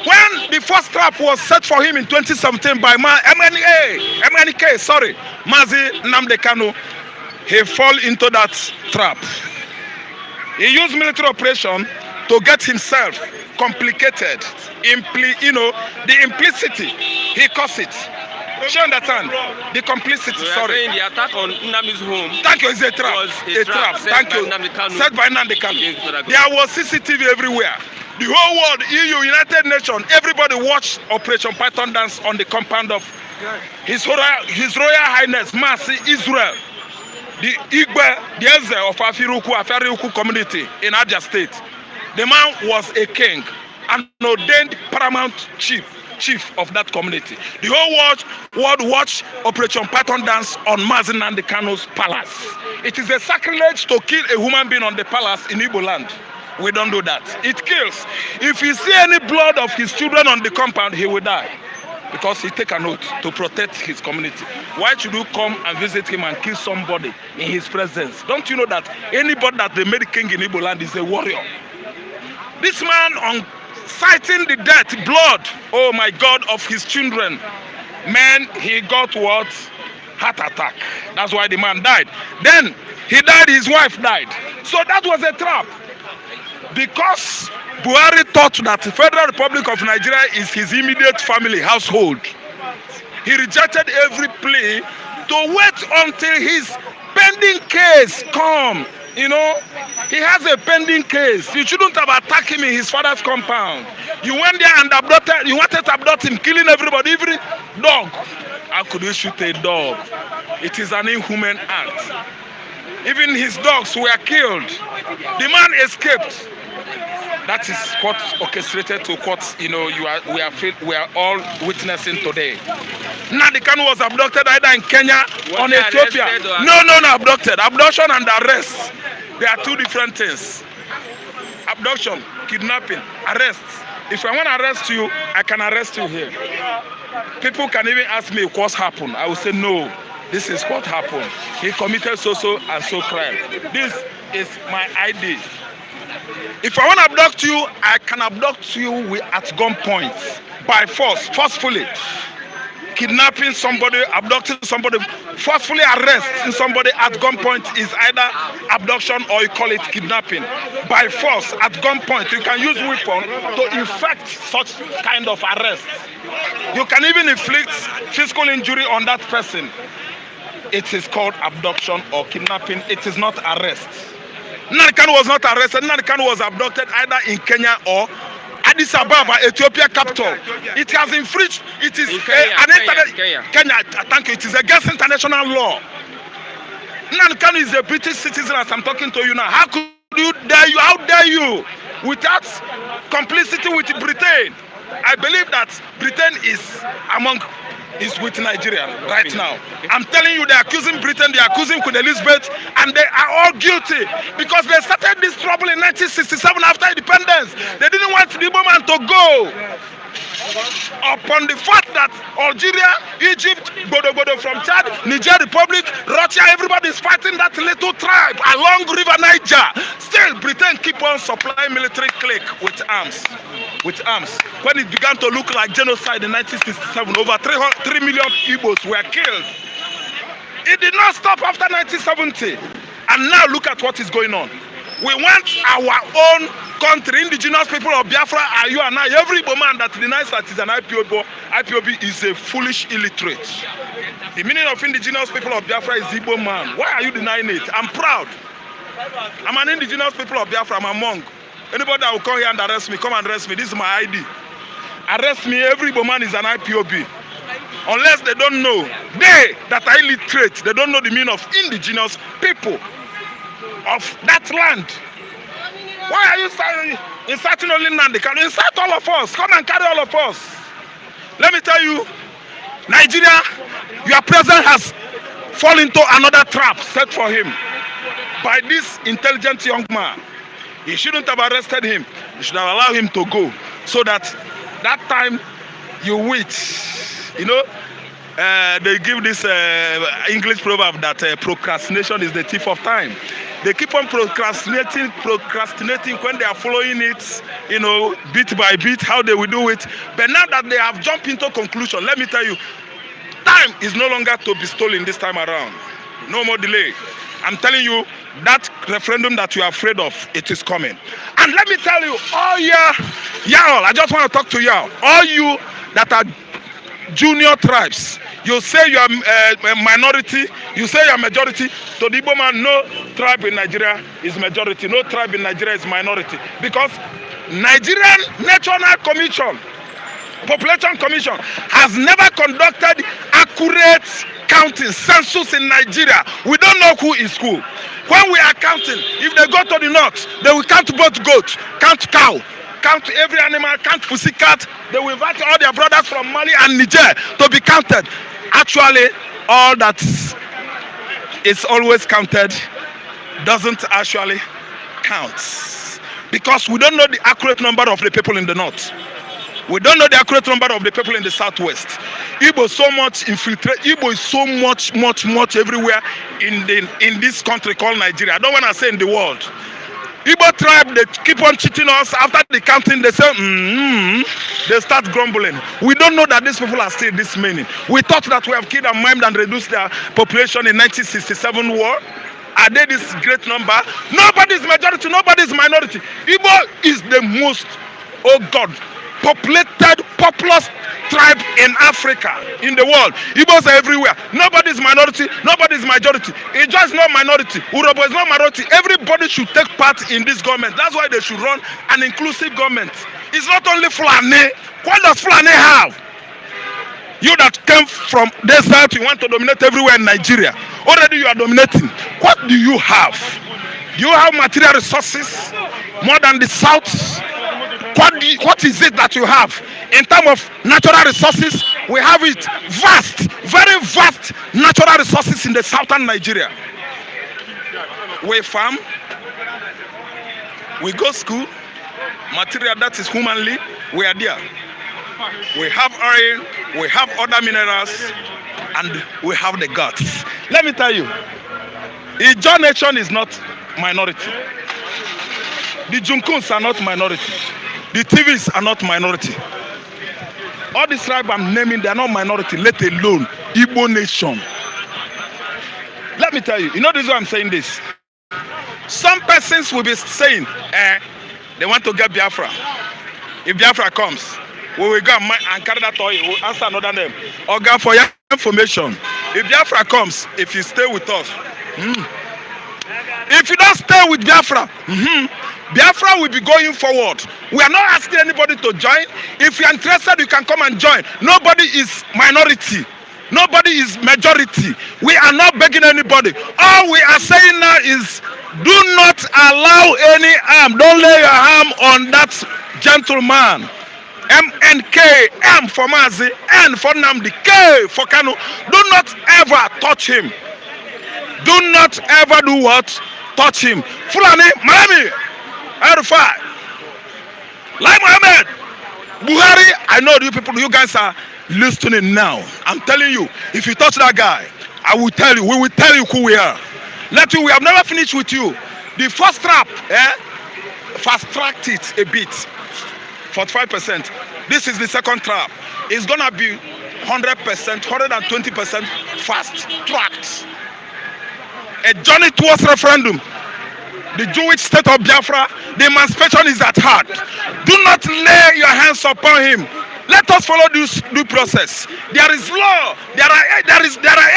When the first trap was set for him in 2017 by MNK, Mazi Nnamdi Kanu, he fell into that trap. He used military operation to get himself complicated. The implicity, he caused it. You understand? The complicity, So saying the attack on Nnamdi's home. Thank you, it's a trap. A trap. Thank you. Set by Nnamdi Kanu. There was CCTV everywhere. The whole world, EU, United Nations, everybody watched Operation Python dance on the compound of His Royal Highness, Mercy Israel, the Igbe, the Eze of Afariuku community in Abia State. The man was a king, an ordained paramount chief of that community. The whole world watched Operation Python dance on Mazi Nnamdi Kanu's palace. It is a sacrilege to kill a human being on the palace in Igbo land. We don't do that. It kills. If you see any blood of his children on the compound, he will die. Because he take an oath to protect his community. Why should you come and visit him and kill somebody in his presence? Don't you know that anybody that they made king in Igbo land is a warrior? This man, on sighting the death, blood, oh my God, of his children, man, he got what? Heart attack. That's why the man died. Then he died, his wife died. So that was a trap. Because Buhari thought that the Federal Republic of Nigeria is his immediate family household, he rejected every plea to wait until his pending case come. He has a pending case. You shouldn't have attacked him in his father's compound. You went there and you wanted to abduct him, killing everybody, every dog. How could you shoot a dog? It is an inhuman act. Even his dogs were killed. The man escaped. That is what orchestrated to what we are all witnessing today. Nnamdi Kanu was abducted either in Kenya or in Ethiopia. Or... No, abducted. Abduction and arrest. They are two different things. Abduction, kidnapping, arrest. If I want to arrest you, I can arrest you here. People can even ask me what happened. I will say no. This is what happened. He committed so and so crime. This is my ID. If I want to abduct you, I can abduct you at gunpoint, by force, forcefully. Kidnapping somebody, abducting somebody, forcefully arresting somebody at gunpoint is either abduction or you call it kidnapping. By force, at gunpoint, you can use weapon to effect such kind of arrest. You can even inflict physical injury on that person. It is called abduction or kidnapping. It is not arrest. Nnamdi Kanu was not arrested. Nnamdi Kanu was abducted either in Kenya or Addis Ababa, Ethiopia capital. It has infringed. It is Kenya. Thank you. It is against international law. Nnamdi Kanu is a British citizen as I'm talking to you now. How could you dare you? How dare you? Without complicity with Britain. I believe that Britain is with Nigeria right now. I'm telling you, they're accusing Britain, they're accusing Queen Elizabeth, and they are all guilty because they started this trouble in 1967 after independence. They didn't want the Igbo man to go. Upon the fact that Algeria, Egypt, Bodo from Chad, Niger Republic, Russia, everybody is fighting that little tribe along River Niger. Still, Britain keep on supplying military clique with arms. When it began to look like genocide in 1967, over 3 million Igbos were killed. It did not stop after 1970. And now look at what is going on. We want our own country. Indigenous people of Biafra are you and I. Every man that denies that is an IPOB is a foolish illiterate. The meaning of indigenous people of Biafra is Igbo man. Why are you denying it? I'm proud. I'm an indigenous people of Biafra. I'm a monk. Anybody that will come here and arrest me, come and arrest me. This is my ID. Arrest me, every man is an IPOB. Unless they don't know. They that are illiterate, they don't know the meaning of indigenous people of that land. Why are you inciting only Nnamdi Kanu? Incite all of us. Come and carry all of us. Let me tell you, Nigeria, your president has fallen into another trap set for him by this intelligent young man. He shouldn't have arrested him. You should have allowed him to go so that time you wait. You know, they give this English proverb that procrastination is the thief of time. They keep on procrastinating when they are following it, you know, bit by bit, how they will do it. But now that they have jumped into conclusion, let me tell you, time is no longer to be stolen this time around. No more delay. I'm telling you, that referendum that you are afraid of, it is coming. And let me tell you, y'all, I just want to talk to y'all. All you that are junior tribes, you say you are a minority, you say you are majority. To the Igbo man, no tribe in Nigeria is majority, no tribe in Nigeria is minority. Because Nigerian National Commission, Population Commission, has never conducted accurate counting, census in Nigeria. We don't know who is who. When we are counting, if they go to the north, they will count both goats, count cow, count every animal, count pussycat. They will invite all their brothers from Mali and Niger to be counted. Actually, all that is always counted doesn't actually count. Because we don't know the accurate number of the people in the north. We don't know the accurate number of the people in the southwest. Igbo is so much infiltrated. Igbo is so much everywhere in this country called Nigeria. I don't want to say in the world. Igbo tribe, they keep on cheating us. After the counting, they say, they start grumbling. We don't know that these people are still this many. We thought that we have killed and maimed and reduced their population in 1967 war. Are they this great number? Nobody is majority, nobody is minority. Igbo is the most, oh God, populated, populous tribe in Africa, in the world. Igbos are everywhere. Nobody is minority, nobody is majority. It's just not minority. Urobo is not minority. Everybody should take part in this government. That's why they should run an inclusive government. It's not only Fulani. What does Fulani have? You that came from desert, you want to dominate everywhere in Nigeria. Already you are dominating. What do you have? You have material resources more than the South. what is it that you have in terms of natural resources? We have it vast, very vast natural resources in the southern Nigeria. We farm, we go school, material that is humanly, we are there. We have iron, we have other minerals, and we have the guts. Let me tell you, the Ijaw nation is not minority. The Junkuns are not minority. The TVs are not minority. All these tribes I'm naming, they are not minority, let alone Igbo nation. Let me tell you, you know this is why I'm saying this. Some persons will be saying, they want to get Biafra. If Biafra comes, we will go and carry that oil. We'll answer another name. Oga, for your information, if Biafra comes, if you stay with us, if you don't stay with Biafra, Biafra will be going forward. We are not asking anybody to join. If you are interested, you can come and join. Nobody is minority. Nobody is majority. We are not begging anybody. All we are saying now is, do not allow any harm. Don't lay your arm on that gentleman. MNK, M for Mazi, N for Namdi, K for Kanu. Do not ever touch him. Do not ever do what? Touch him. Fulani, Miami, Arafai, Lai Mohammed, Buhari. I know you people, you guys are listening now. I'm telling you, if you touch that guy, I will tell you, we will tell you who we are. We have never finished with you. The first trap, fast tracked it a bit, 45%. This is the second trap. It's gonna be 100%, 120% fast tracked. A journey towards referendum. The Jewish state of Biafra, the emancipation is at heart. Do not lay your hands upon him. Let us follow this due process. There is law, there are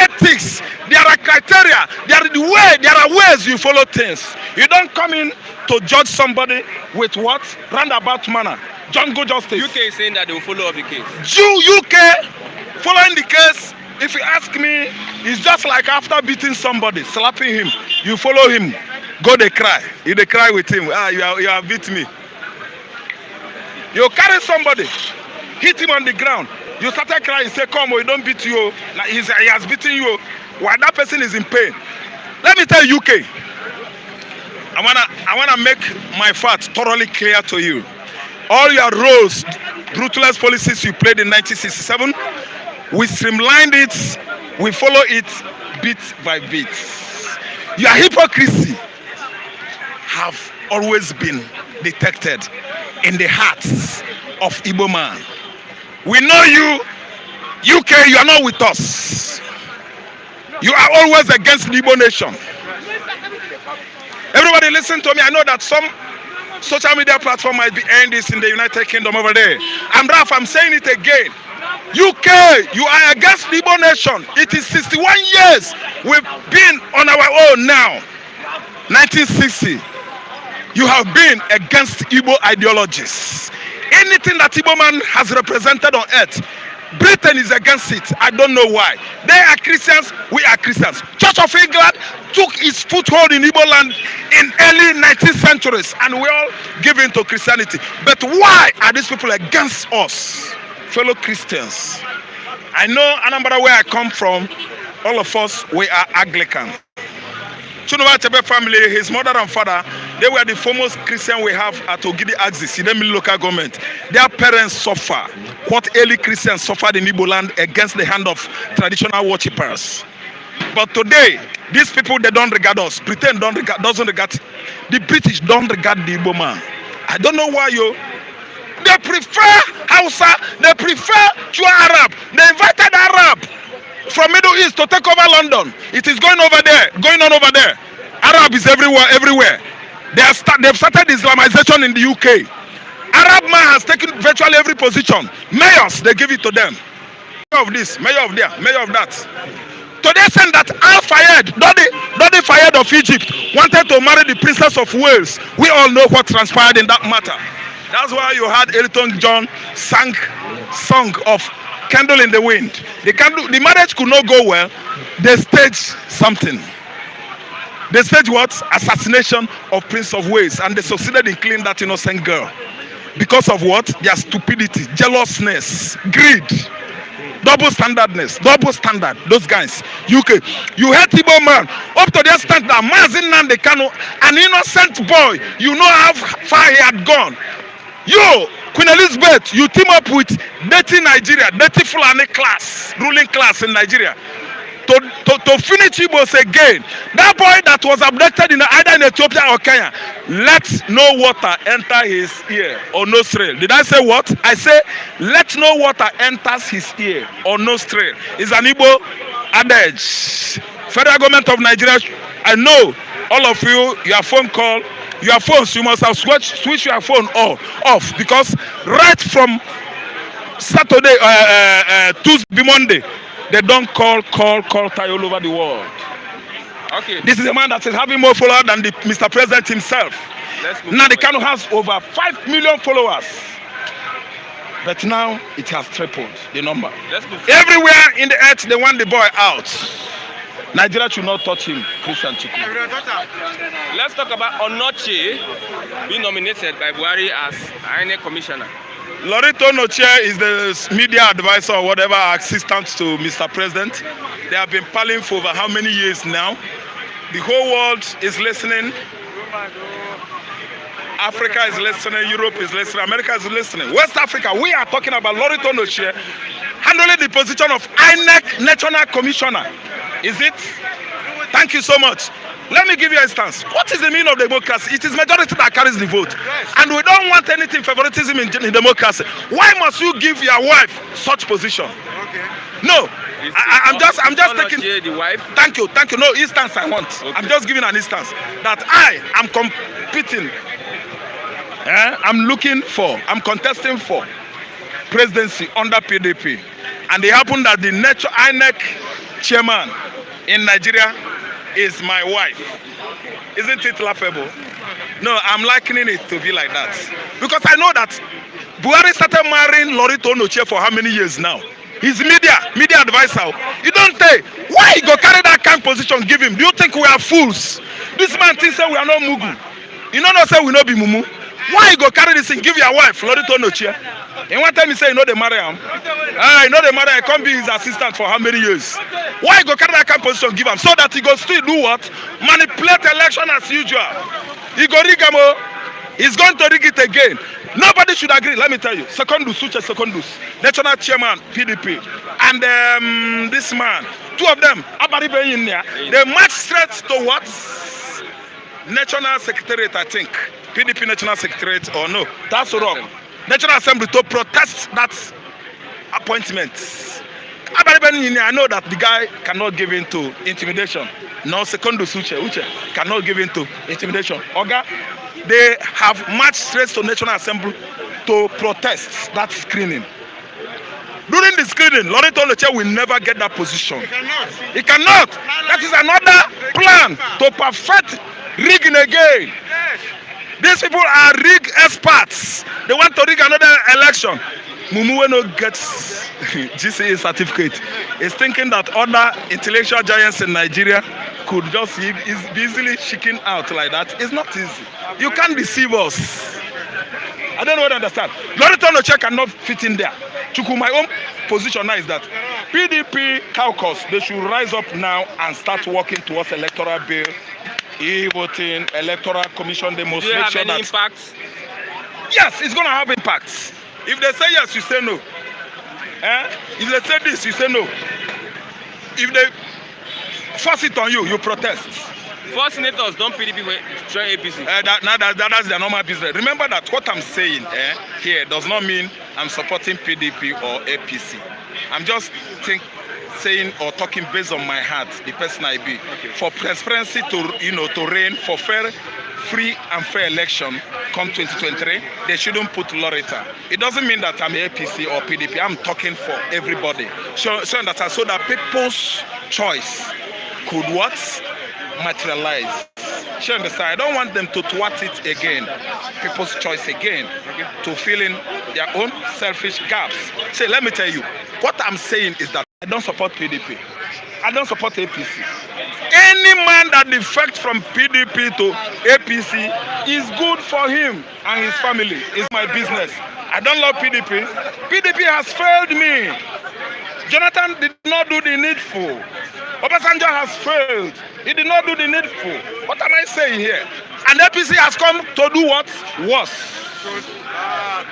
ethics, there are criteria, there are ways you follow things. You don't come in to judge somebody with what? Roundabout manner. Jungle justice. UK is saying that they will follow up the case. UK following the case, if you ask me, it's just like after beating somebody, slapping him, you follow him, go they cry. You they cry with him. You have beat me. You carry somebody, hit him on the ground. You started crying, say, come, we don't beat you. Now he has beaten you while that person is in pain. Let me tell you, UK, I wanna make my facts thoroughly clear to you. All your roles, ruthless policies you played in 1967, we streamlined it, we follow it bit by bit. Your hypocrisy have always been detected in the hearts of Igbo man. We know you, UK, you are not with us. You are always against the Igbo nation. Everybody listen to me. I know that some social media platform might be airing this in the United Kingdom over there. I'm saying it again. UK, you are against the Igbo nation. It is 61 years we've been on our own now. 1960. You have been against Igbo ideologies. Anything that Igbo man has represented on earth, Britain is against it. I don't know why. They are Christians, we are Christians. Church of England took its foothold in Igbo land in early 19th centuries, and we all give in to Christianity. But why are these people against us, fellow Christians? I know Anambra, where I come from, all of us, we are Anglican. Chunuwa Chebe family, his mother and father, they were the foremost Christian we have at Ogidi Axis, in the local government. Their parents suffer what early Christians suffered in Igbo land against the hand of traditional worshippers. But today, these people, they don't regard us. Britain doesn't regard, the British don't regard the Igbo man. I don't know why they prefer Hausa, they prefer Chua Arab. They invited Arab from Middle East to take over London. It is going on over there. Arab is everywhere. They've started Islamization in the UK. Arab man has taken virtually every position. Mayors, they give it to them. Mayor of this, mayor of there, mayor of that. Today saying that Al-Fayed, Dodi Fayed of Egypt, wanted to marry the Princess of Wales. We all know what transpired in that matter. That's why you had Elton John sang song of Candle in the Wind. The marriage could not go well. They staged something. They staged what? Assassination of Prince of Wales, and they succeeded in killing that innocent girl. because of what? Their stupidity, jealousness, greed, double standardness, double standard. Those guys. UK, you hate Igbo man up to the extent that Mazin Nande Kanu, an innocent boy, you know how far he had gone. You, Queen Elizabeth, you team up with dirty Nigeria, dirty Fulani class, ruling class in Nigeria. To finish Igbos again. That boy that was abducted in either in Ethiopia or Kenya, let no water enter his ear or nostril. Did I say what? I say let no water enters his ear or nostril. It's an Igbo adage. Federal government of Nigeria, I know all of you, your phone call, your phones, you must have switch your phone off because right from Saturday, Tuesday, Monday, they don't call tie all over the world. Okay. This is a man that is having more followers than the Mr. President himself. Now the Kanu has over 5 million followers. But now it has tripled the number. Everywhere in the earth they want the boy out. Nigeria should not touch him, Christian Chukwu. Let's talk about Onoche being nominated by Buhari as INEC commissioner. Lorito Noche is the media advisor or whatever assistant to Mr. President. They have been palling for over how many years now? The whole world is listening. Africa is listening, Europe is listening, America is listening. West Africa, we are talking about Lorito Noche handling the position of INEC National Commissioner. Is it? Thank you so much. Let me give you a instance. What is the meaning of democracy? It is majority that carries the vote. Yes. And we don't want anything favoritism in democracy. Why must you give your wife such position? Okay. No. I'm just taking the wife. Thank you. No instance I want. Okay. I'm just giving an instance that I am competing. I'm contesting for presidency under PDP. And it happened that the INEC chairman in Nigeria is my wife. Isn't it laughable? No, I'm likening it to be like that. Because I know that Buhari started marrying Lorito Noche for how many years now? He's media advisor. You don't say, why he go carry that kind of position, give him? Do you think we are fools? This man thinks we are not Mugu. You know not say we not be Mumu. Why you go carry this thing, give your wife, Lorito Noche? And one time he say, you know they marry him. You know they marry him, come be his assistant for how many years? Why you go carry that kind of position, give him? So that he go still do what? Manipulate election as usual. He go rig him, he's going to rig it again. Nobody should agree, let me tell you. Secondus, national chairman, PDP. And this man, two of them, they march straight to what? National Secretariat, I think. PDP National Secretariat or no, that's wrong. National Assembly to protest that appointment. I know that the guy cannot give in to intimidation. No, Secondus Uche cannot give in to intimidation. Oga, they have marched straight to National Assembly to protest that screening. During the screening, Lorito Noche will never get that position. He cannot. That is another plan to perfect rigging again. These people are rig experts. They want to rig another election. Mumu no gets GCE certificate. Is thinking that other intellectual giants in Nigeria could just be easily shaken out like that. It's not easy. You can't deceive us. I don't know what I understand. Lorito Noche cannot fit in there. Chukwu, my own position now is that PDP caucus, they should rise up now and start working towards electoral bill. E-voting, electoral commission, they must make sure that. Impacts? Yes, it's going to have impacts. If they say yes, you say no. If they say this, you say no. If they force it on you, you protest. Four senators don't PDP join APC. That's their normal business. Remember that what I'm saying here does not mean I'm supporting PDP or APC. I'm just saying or talking based on my heart, the person I be. Okay. For transparency to reign, for fair, free and fair election come 2023, they shouldn't put Loretta. It doesn't mean that I'm APC or PDP. I'm talking for everybody. So that people's choice could what? Materialize. You understand? I don't want them to thwart it again, people's choice again, to fill in their own selfish gaps. Say, let me tell you, what I'm saying is that I don't support PDP. I don't support APC. Any man that defects from PDP to APC is good for him and his family. It's my business. I don't love PDP. PDP has failed me. Jonathan did not do the needful. Obasanjo has failed. He did not do the needful. What am I saying here? And APC has come to do what? Worse.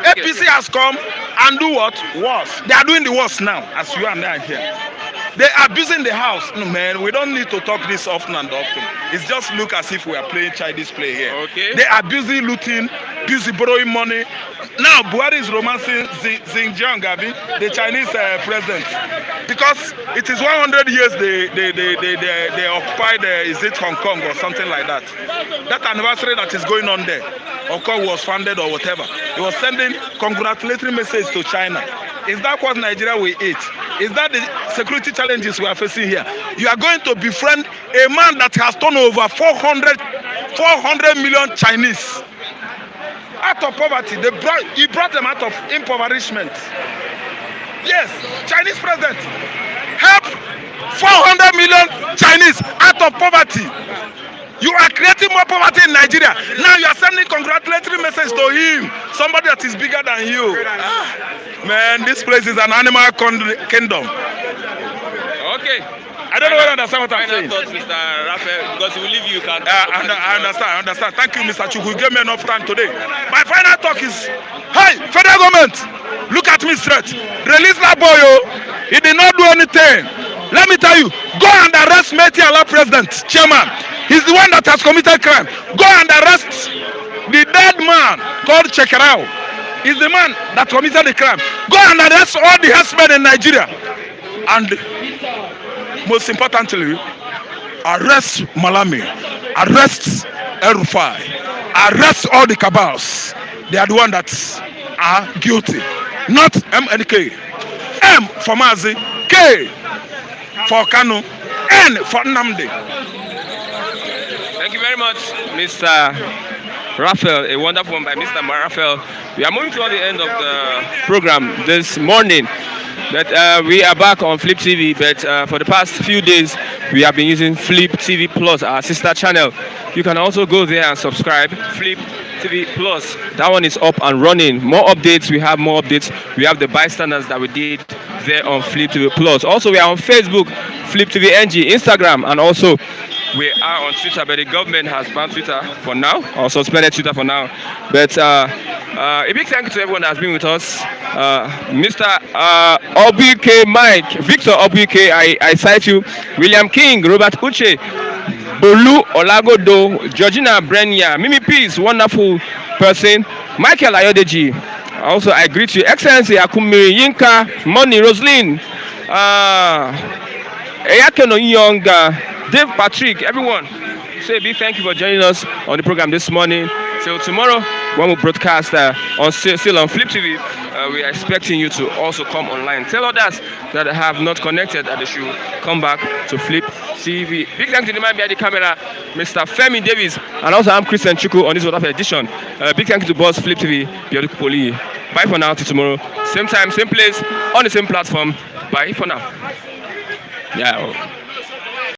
APC has come and do what? Worse. They are doing the worst now, as you and I are here. They are abusing the house. No, man, we don't need to talk this often and often. It's just look as if we are playing Chinese play here. Okay. They are busy looting, busy borrowing money. Now, Buhari is romancing Xinjiang, the Chinese president. Because it is 100 years they occupied, is it Hong Kong or something like that? That anniversary that is going on there, Hong Kong was founded or whatever. He was sending congratulatory message to China. Is that what Nigeria will eat? Is that the security challenges we are facing here? You are going to befriend a man that has turned over 400 million Chinese out of poverty. He brought them out of impoverishment. Yes, Chinese president help 400 million Chinese out of poverty. You are creating more poverty in Nigeria. Now you are sending congratulatory message to him. Somebody that is bigger than you. Man, this place is an animal kingdom. Okay. I don't know whether you understand what I'm saying. Thoughts, Mr. Raphael, because we leave you can. I understand. Thank you, Mr. Chukwu. You gave me enough time today. My final talk is, hey, federal government, look at me straight. Release that boy, oh. He did not do anything. Let me tell you, go and arrest Menta Allah president, chairman. He's the one that has committed crime. Go and arrest the dead man called Chekarao. He's the man that committed the crime. Go and arrest all the herdsmen in Nigeria. And most importantly, arrest Malami, arrest El-Rufai, arrest all the cabals. They are the ones that are guilty. Not MNK. M for Mazi, K for Kanu, N for Nnamdi. Thank you very much, Mr. Raphael. A wonderful one by Mr. Raphael. We are moving toward the end of the program this morning. But we are back on Flip TV. But for the past few days, we have been using Flip TV Plus, our sister channel. You can also go there and subscribe. Flip TV Plus. That one is up and running. More updates. We have more updates. We have the bystanders that we did there on Flip TV Plus. Also, we are on Facebook, Flip TV NG, Instagram, and also we are on Twitter. But the government has banned Twitter for now, or suspended Twitter for now. But a big thank you to everyone that has been with us. Mr. OBK Mike, Victor OBK, I cite you. William King, Robert Uche, Bolu Olagodo, Georgina Brenya, Mimi Peace, wonderful person, Michael Ayodeji. Also, I greet you, Excellency Akumiri, Yinka, Money, Roslyn, Eyakeno Young, Dave Patrick, everyone. Say a big thank you for joining us on the program this morning. Till tomorrow, when we broadcast still on Flip TV, we are expecting you to also come online. Tell others that have not connected that they should come back to Flip TV. Big thank you to the man behind the camera, Mr. Femi Davis, and also I'm Christian Chuku on this wonderful edition. Big thank you to Boss Flip TV, Biodu Poli. Bye for now till tomorrow. Same time, same place, on the same platform. Bye for now. Yeah.